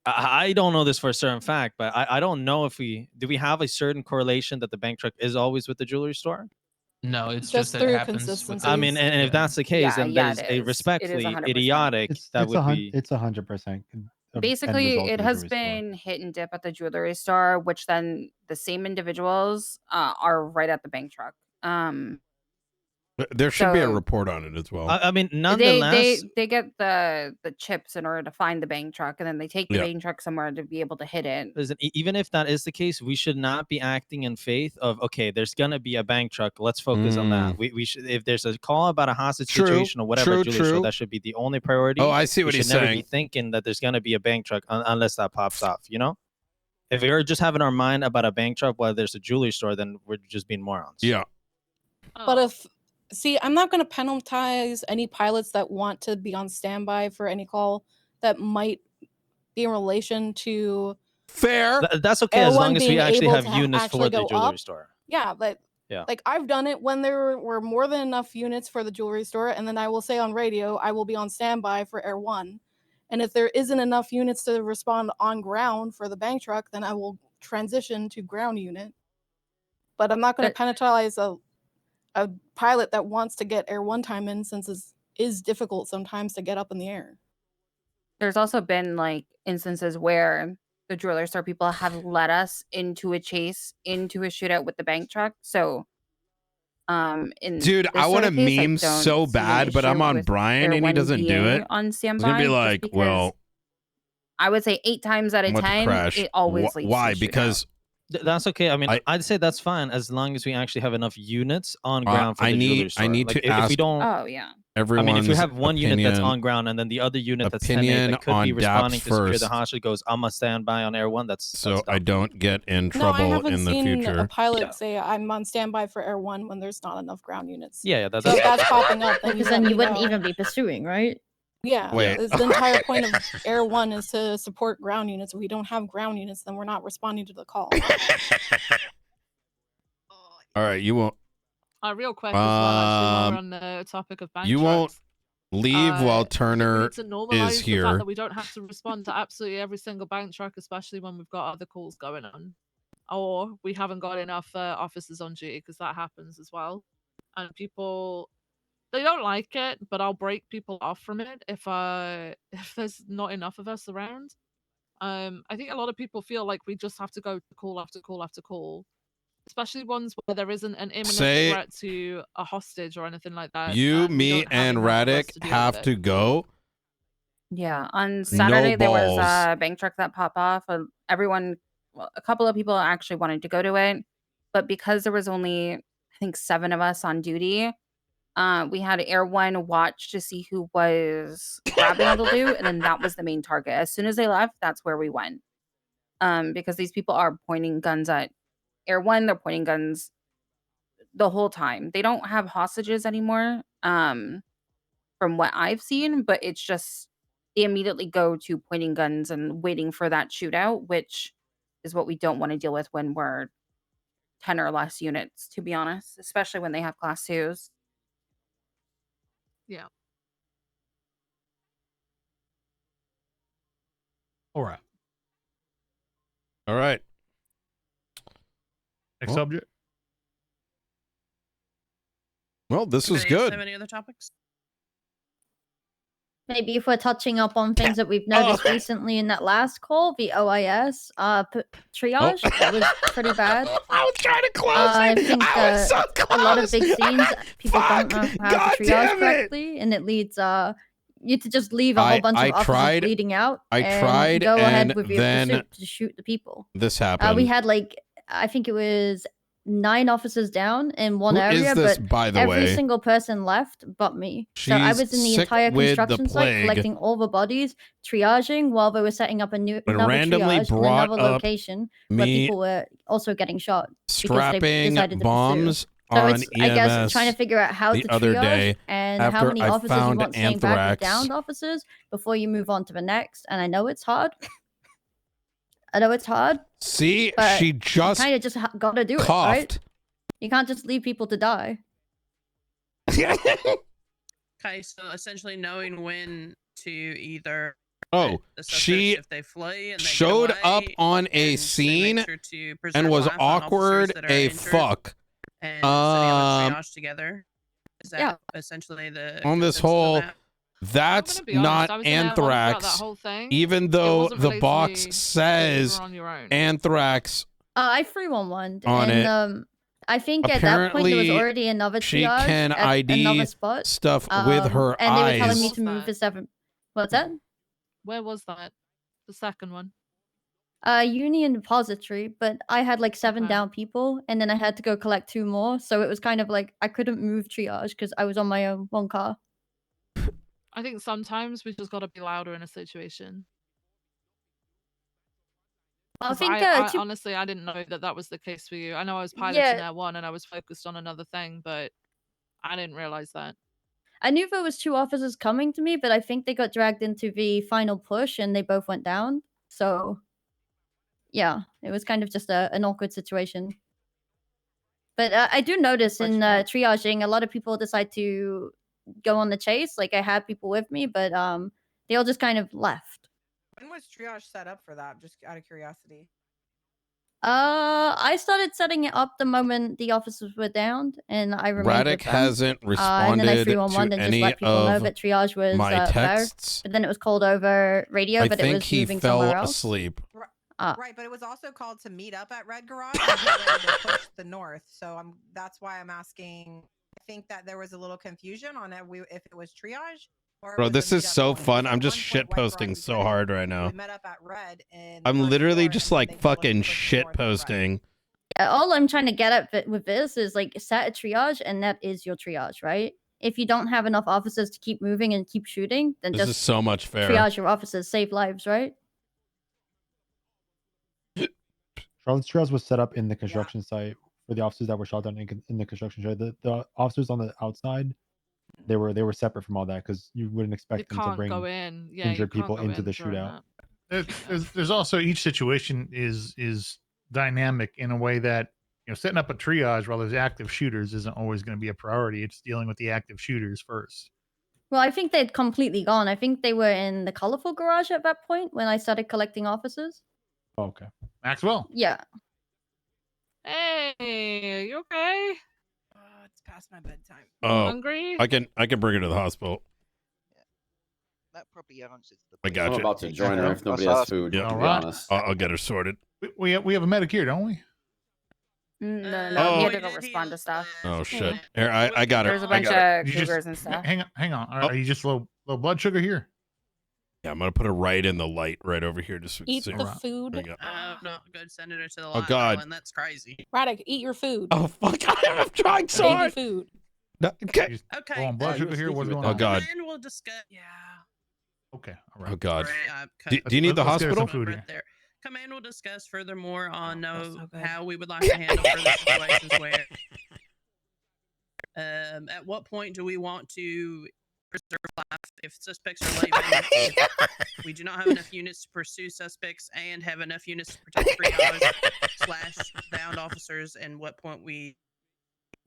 I don't know this for a certain fact, but I don't know if we have a certain correlation that the bank truck is always with the jewelry store. No, it's Just just that through it happens. consistencies. I mean, and if that's the case, then that is a respectfully 100%. idiotic. That would be. It's 100%. Basically, it has been hit and dip at the jewelry store, which then the same individuals are right at the bank truck. There should be a So- report on it as well. I mean, nonetheless, they get the chips in order to find the bank truck, and then they take the Yeah. bank truck somewhere to be able to hit it. listen, even if that is the case, we should not be acting in faith of, okay, there's gonna be a bank truck. Let's focus on that. We should, if there's a call about a hostage True, situation or whatever, true, jewelry store, true. that should be the only priority. Oh, I see what we he's should never saying. be thinking that there's gonna be a bank truck unless that pops off. You know, if we're just having our mind about a bank truck while there's a jewelry store, then we're just being morons. Yeah. But I'm not going to penalize any pilots that want to be on standby for any call that might be in relation to. Fair. That's okay as L1 long as we being actually able have to units actually for the go jewelry up. store. Yeah, but Yeah. like I've done it when there were more than enough units for the jewelry store, and then I will say on radio, I will be on standby for Air One. And if there isn't enough units to respond on ground for the bank truck, then I will transition to ground unit. But I'm not going to penalize a pilot that wants to get Air One time in, since it is difficult sometimes to get up in the air. There's also been like instances where the jewelry store people have led us into a chase, into a shootout with the bank truck. So, in Dude, this I sort want of a case, I meme don't so see an bad, but I'm issue on with Brian Air and he One doesn't do being it. on It's standby. gonna be just like, because well, I would say 8 times out I'm of about to 10, crash. it always leads Why? to a shootout. Because That's okay. I mean, I'd say that's fine as long as we actually have enough units on ground for I the need- jewelry store. I need Like, to if we ask don't, Oh yeah. I mean, if we everyone's have one unit that's opinion- on ground and then the other unit that's 10 opinion that could be on DAPS responding to secure the first. hostage goes, I'm a standby on Air One. so I don't get in No, I trouble haven't in the seen future. a pilot say I'm on standby for Air One when there's not enough ground units. Yeah, that's So if that's popping up, then Because then let you me wouldn't know. even be pursuing, right? Yeah, Wait. it's the entire point of Air One is to support ground units. If we don't have ground units, then we're not responding to the call. All right, you won't. Real quick as well, actually, while we're Um, on the topic of bank You trucks. won't leave while We Turner need to normalize is the fact here. that we don't have to respond to absolutely every single bank truck, especially when we've got other calls going on. or we haven't got enough officers on duty, because that happens as well. And people, they don't like it, but I'll break people off from it if if there's not enough of us around. I think a lot of people feel like we just have to go to call after call after call, especially ones where there isn't an imminent Say- threat to a hostage or anything like that. You, and we me, don't have and enough of us Radic to deal with have it. to go. Yeah, on Saturday there was balls. a bank truck that popped off. Everyone, well, a couple of people actually wanted to go to it, but because there was only, I think, 7 of us on duty, we had Air One watch to see who was grabbing the loot, and then that was the main target. As soon as they left, that's where we went. Because these people are pointing guns at Air One, they're pointing guns the whole time. They don't have hostages anymore, from what I've seen, but it's just they immediately go to pointing guns and waiting for that shootout, which is what we don't want to deal with when we're 10 or less units, to be honest, especially when they have class 2s. Yeah. All right. All right. Next subject. Well, this was Anybody else good. have any other topics? Maybe if we're touching up on things that we've noticed recently in that last call, the OIS triage, that was pretty bad. I was trying to close I it. think I was so a lot of close. big scenes, people don't know how God to damn triage it. correctly, and it leads you to just leave a whole bunch of officers bleeding out. I and tried, go ahead and with your then pursuit to shoot the people. this happened. We had I think it was 9 officers down in one Who is area, this, but by the every way? single person left but me. So I She's was in the sick entire with the construction site plague. collecting all the bodies, triaging while they were setting up another randomly triage in brought another up location where me people were also getting shot because they strapping decided to bombs pursue. So on it's, I guess, EMS trying to figure out how the to other triage day and how after many I officers you found want staying back with anthrax. downed officers before you move on to the next. And I know it's hard. I know it's hard. See, but she just kind of just gotta do it, right? coughed. You can't just leave people to die. Okay, so essentially knowing when to either Oh, the suspects she if they flee and they get showed away, up on a and so they scene make sure to preserve and was life on officers awkward that are a injured, fuck. and setting up a triage together. Is that Yeah. essentially the On this consensus of whole, that? that's be honest, not I was in Air One throughout that anthrax, whole thing. even It though wasn't the related to box me, you says were on your own. anthrax. I 311'd On and it. I think at that point there was Apparently, already another she triage can at ID another spot. stuff with her and they were telling me eyes. to move the 7. What's that? Where was that? The second one. Union Depository, but I had like 7 down people, and then I had to go collect 2 more. So it was kind of like I couldn't move triage because I was on my own 1 car. I think sometimes we just got to be louder in a situation. I 'Cause think honestly, I didn't know that was the case for you. I know I was piloting Yeah. Air One and I was focused on another thing, but I didn't realize that. I knew there was 2 officers coming to me, but I think they got dragged into the final push and they both went down. So yeah, it was kind of just an awkward situation. But I do notice in triaging, a lot of people decide to go on the chase. Like I had people with me, but they all just kind of left. When was triage set up for that? Just out of curiosity. I started setting it up the moment the officers were downed, and I remained with Radic them. hasn't And then I responded 311 to and just any let people know of that triage was my there. texts. But then it was called over radio, I but it think was he moving fell somewhere else. asleep. Right, but it was also called to meet up at Red Garage and get ready to push the north. So that's why I'm asking. I think that there was a little confusion on if it was triage or Bro, it was this a is meetup so point. fun. Because I'm at just one shit point, Red posting Garage so said hard right now. we met up at Red and I'm literally just like fucking shit posting. All I'm trying to get at with this is like set a triage, and that is your triage, right? If you don't have enough officers to keep moving and keep shooting, then This just is so much fair. triage your officers, save lives, right? Charlotte's triage was set up in the construction site for the officers that were shot down in the construction site. The officers on the outside, they were separate from all that because you wouldn't expect them to can't bring go in. Yeah, you injured can't people go into in the during shootout. There's also each situation is dynamic in a way that setting up a triage while there's active shooters isn't always going to be a priority. It's dealing with the active shooters first. Well, I think they'd completely gone. I think they were in the colorful garage at that point when I started collecting officers. Oh, okay. Maxwell. Yeah. you okay? It's past my bedtime. Oh, Hungry? I can bring her to the hospital. That probably answers the I got I'm you. about to join her if nobody has food, Yep. to be honest. I'll get her sorted. We have a medic here, don't we? No, he had to go respond to stuff. Oh shit! Here, I got her. There's a I bunch got her. of cougars and stuff. Hang on. Are you just low blood sugar here? Yeah, I'm gonna put her right in the light, right over here. Just Eat so the food. There you go. No, good senator to the Oh, light God. island. That's crazy. Radek, eat your food. Oh fuck! I'm trying so Baby hard. food. No, okay. Okay. Go on blood sugar here. What's going Oh on? god. And we'll discuss. Yeah. Okay. All right. Oh god. Okay. Do you need the Let's get her some hospital? food Right there. Command will discuss furthermore on so good. how we would like to handle further situations where. At what point do we want to preserve life if suspects are leaving? If we do not have enough units to pursue suspects and have enough units to protect triage / downed officers, and what point we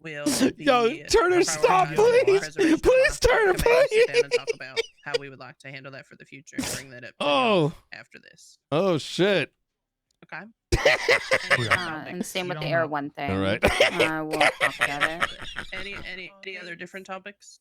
will be Yo, Turner, stop, please. Please, Turner, please. And talk about how we would like to handle that for the future and bring that up to Oh. after this. Oh shit. Okay. And same with the Air One thing. All right. We'll talk about it. Any other different topics?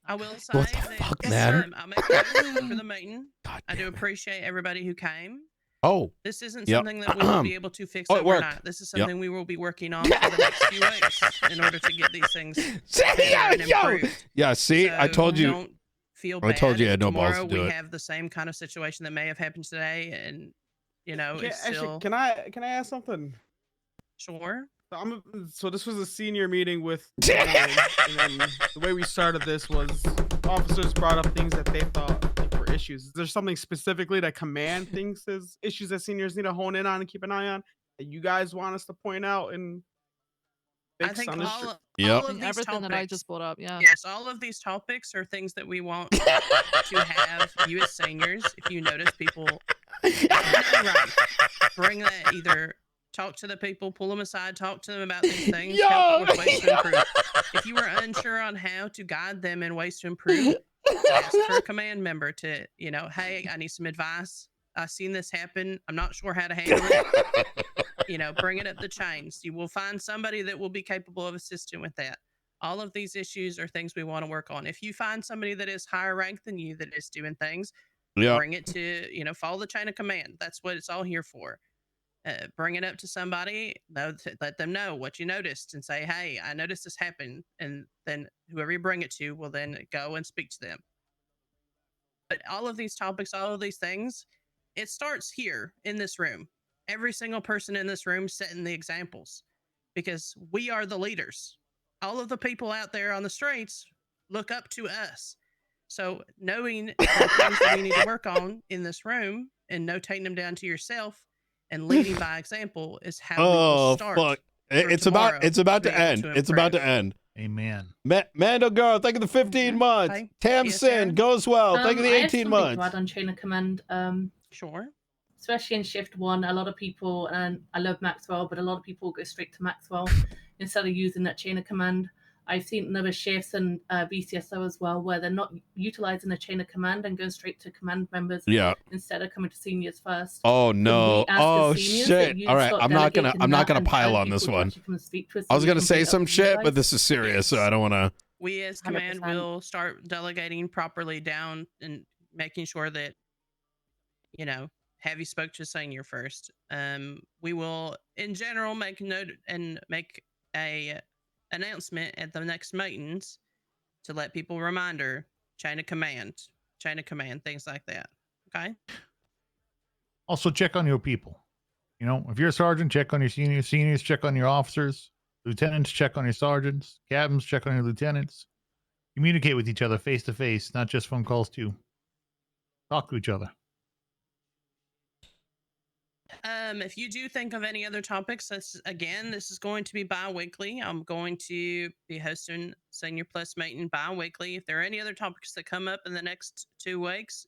I will say What the that fuck, man? I'll make a note for the meeting. I do appreciate everybody who came. Oh. This isn't Yep. something that we will be able to fix Oh, it worked. overnight. This is Yep. something we will be working on for the next few weeks in order to get these things better Yeah, and yo. improved. Yeah, see, I So told you. Don't feel I told bad you I if had no balls tomorrow to do we it. have the same kind of situation that may have happened today, and you know, Okay, it's actually, still can I ask something? sure. So this was a senior meeting with, and then the way we started this was officers brought up things that they thought like, were issues. Is there something specifically that command thinks is issues that seniors need to hone in on and keep an eye on that you guys want us to point out and I fix think on this? all of these Everything that I topics- just brought up, yeah. Yes, all of these topics are things that we want to have you as seniors. If you notice people, right, bring that either. Talk to the people, pull them aside, talk to them about these things, help with ways to improve. If you are unsure on how to guide them in ways to improve, ask for a command member to, you know, hey, I need some advice. I've seen this happen. I'm not sure how to handle it. You know, bring it up the chains. You will find somebody that will be capable of assisting with that. All of these issues are things we want to work on. If you find somebody that is higher ranked than you that is doing things, Yeah. bring it to, you know, follow the chain of command. That's what it's all here for. Bring it up to somebody, let them know what you noticed and say, hey, I noticed this happened. And then whoever you bring it to will then go and speak to them. But all of these topics, all of these things, it starts here in this room. Every single person in this room setting the examples because we are the leaders. All of the people out there on the streets look up to us. So knowing the things that you need to work on in this room and notating them down to yourself and leading by example is how we will Oh start. fuck! for It's tomorrow about to be able end. to It's about to improve. end. Amen. Mando girl, thank you for the 15 months. Okay. Tamsin goes well. Thank you for the I have 18 something to months. add on chain of command. Sure. Especially in shift one, a lot of people, and I love Maxwell, but a lot of people go straight to Maxwell instead of using that chain of command. I've seen in other shifts and BCSO as well, where they're not utilizing the chain of command and going straight to command members Yeah. instead of coming to seniors first. Oh So no! we ask the Oh seniors that shit! you All right, start I'm not gonna delegating that and pile tell on this people to one. actually come and speak to us I was so we gonna can say bring it some up to you shit, guys. but this is serious, so I don't want to. We as command 100%. will start delegating properly down and making sure that, you know, have you spoke to a senior first. We will in general make a note and make a announcement at the next meetings to let people reminder chain of command, things like that. Okay. Also, check on your people. You know, if you're a sergeant, check on your seniors. Seniors, check on your officers. Lieutenants, check on your sergeants. Captains, check on your lieutenants. Communicate with each other face to face, not just phone calls too. Talk to each other. If you do think of any other topics, this is going to be bi-weekly. I'm going to be hosting Senior Plus meeting bi-weekly. If there are any other topics that come up in the next 2 weeks,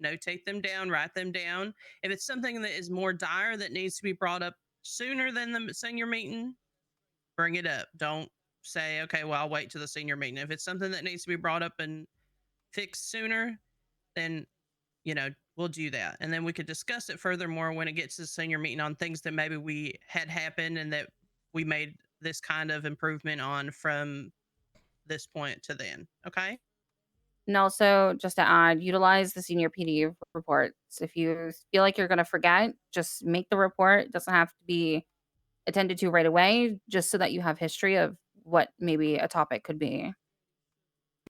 notate them down, write them down. If it's something that is more dire that needs to be brought up sooner than the senior meeting, bring it up. Don't say, okay, well, I'll wait till the senior meeting. If it's something that needs to be brought up and fixed sooner, then, you know, we'll do that. And then we could discuss it furthermore when it gets to the senior meeting on things that maybe we had happened and that we made this kind of improvement on from this point to then. Okay. And also, just to add, utilize the senior PD reports. If you feel like you're going to forget, just make the report. It doesn't have to be attended to right away, just so that you have history of what maybe a topic could be.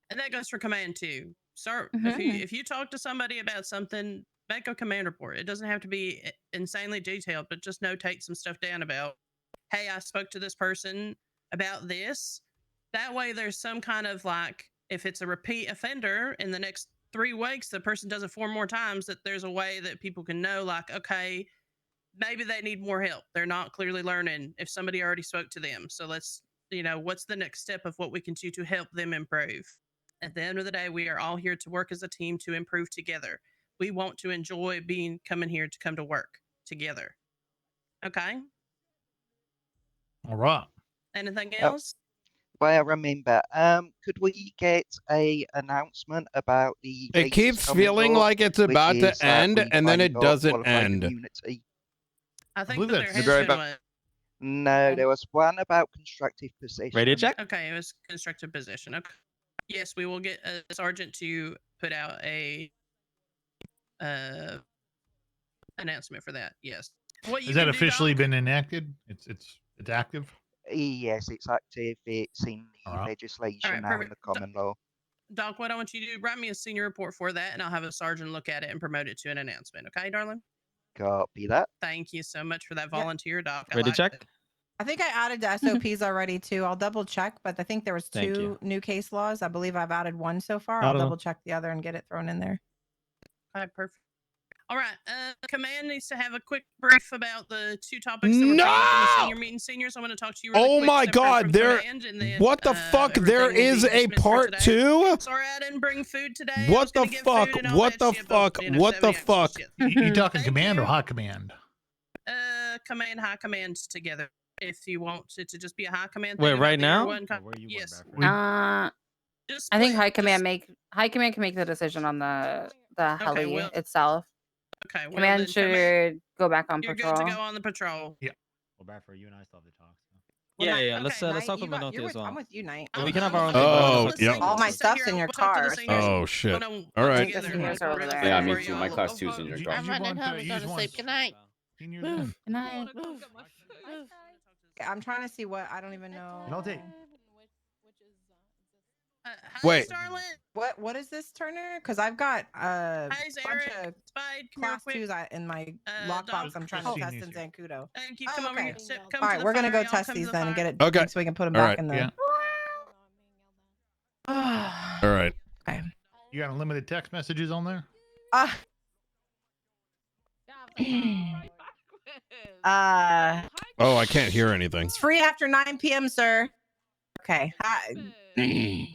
And that goes for command too. Start Mhm. if you talk to somebody about something, make a command report. It doesn't have to be insanely detailed, but just notate some stuff down about, hey, I spoke to this person about this. That way there's some kind of like, if it's a repeat offender in the next 3 weeks, the person does it 4 more times, that there's a way that people can know, like, okay, maybe they need more help. They're not clearly learning if somebody already spoke to them. So let's, what's the next step of what we can do to help them improve? At the end of the day, we are all here to work as a team to improve together. We want to enjoy coming here to come to work together. Okay. All right. Anything else? Well, I remember. Could we get a announcement about the? It latest keeps common feeling law, like it's which about to is that end, we and then finally it got doesn't qualified end. immunity. I think believe that there that's- has Very been bad. one. No, there was one about constructive possession. Radio check. Okay, it was constructive possession. Okay. Yes, we will get a sergeant to put out a announcement for that. Yes. What you Has that can do, officially Doc? been enacted? It's active. Yes, it's active. It's in the Alright. legislation Alright, now in perfect. the common law. Doc, what I want you to do, write me a senior report for that, and I'll have a sergeant look at it and promote it to an announcement. Okay, darling? Copy that. Thank you so much for that volunteer, Doc. I Ready to like check? it. I think I added the SOPs already too. I'll double check, but I think there was Thank 2 you. new case laws. I believe I've added 1 so far. I I'll don't know. double check the other and get it thrown in there. Okay, perfect. All right, command needs to have a quick brief about the 2 topics that were brought up in the senior meeting. Seniors, I'm going to talk to you really Oh quick, my separate God! from There. command, and then, What the fuck? everything There will be is a dismissed for part today. 2. Sorry, I didn't bring food today. I was What the gonna get fuck? food and all What that the shit, but, fuck? you know, What the 70 extra fuck? shit. You talking Thank command you. or high command? Command, high command together. If you want it to just be a high command Wait, thing about right the year now? one yes. Just I think split. high command can make the decision on the heli well- itself. Okay, well, Command then should go back on You're patrol. good to go on the patrol. Yeah. Well, Bradford, you and I still have to talk. Yeah. Okay, Let's Knight, talk you with got- Menotti as well. I'm with you, Knight. We can have our own. Oh, thing, but yep. All my Stay stuff's here, in your we'll talk to the car. seniors. Oh shit! Gonna All work right. together The seniors and are over work there. Yeah, for me you too. all. My class 2's in your Did you- car. did I'm you running want home to and go use to one? sleep. Good night. Seniors in? Good night. I'm trying to see what I don't even know. Wait. What is this, Turner? Because I've got a Hi, bunch Eric. of Spide, come here class quick. 2s in my Doc, lockbox. I'm trying to Oh. test in Zancudo. Thank you. Oh, Come over okay. here. Come All to right, the we're gonna fire. go Y'all test come to these the then and fire. get it Okay. so we can put them All back right. in the. Yeah. All right. Okay. You got unlimited text messages on there? Oh, I can't hear anything. It's free after 9 p.m., sir. Okay. Hi.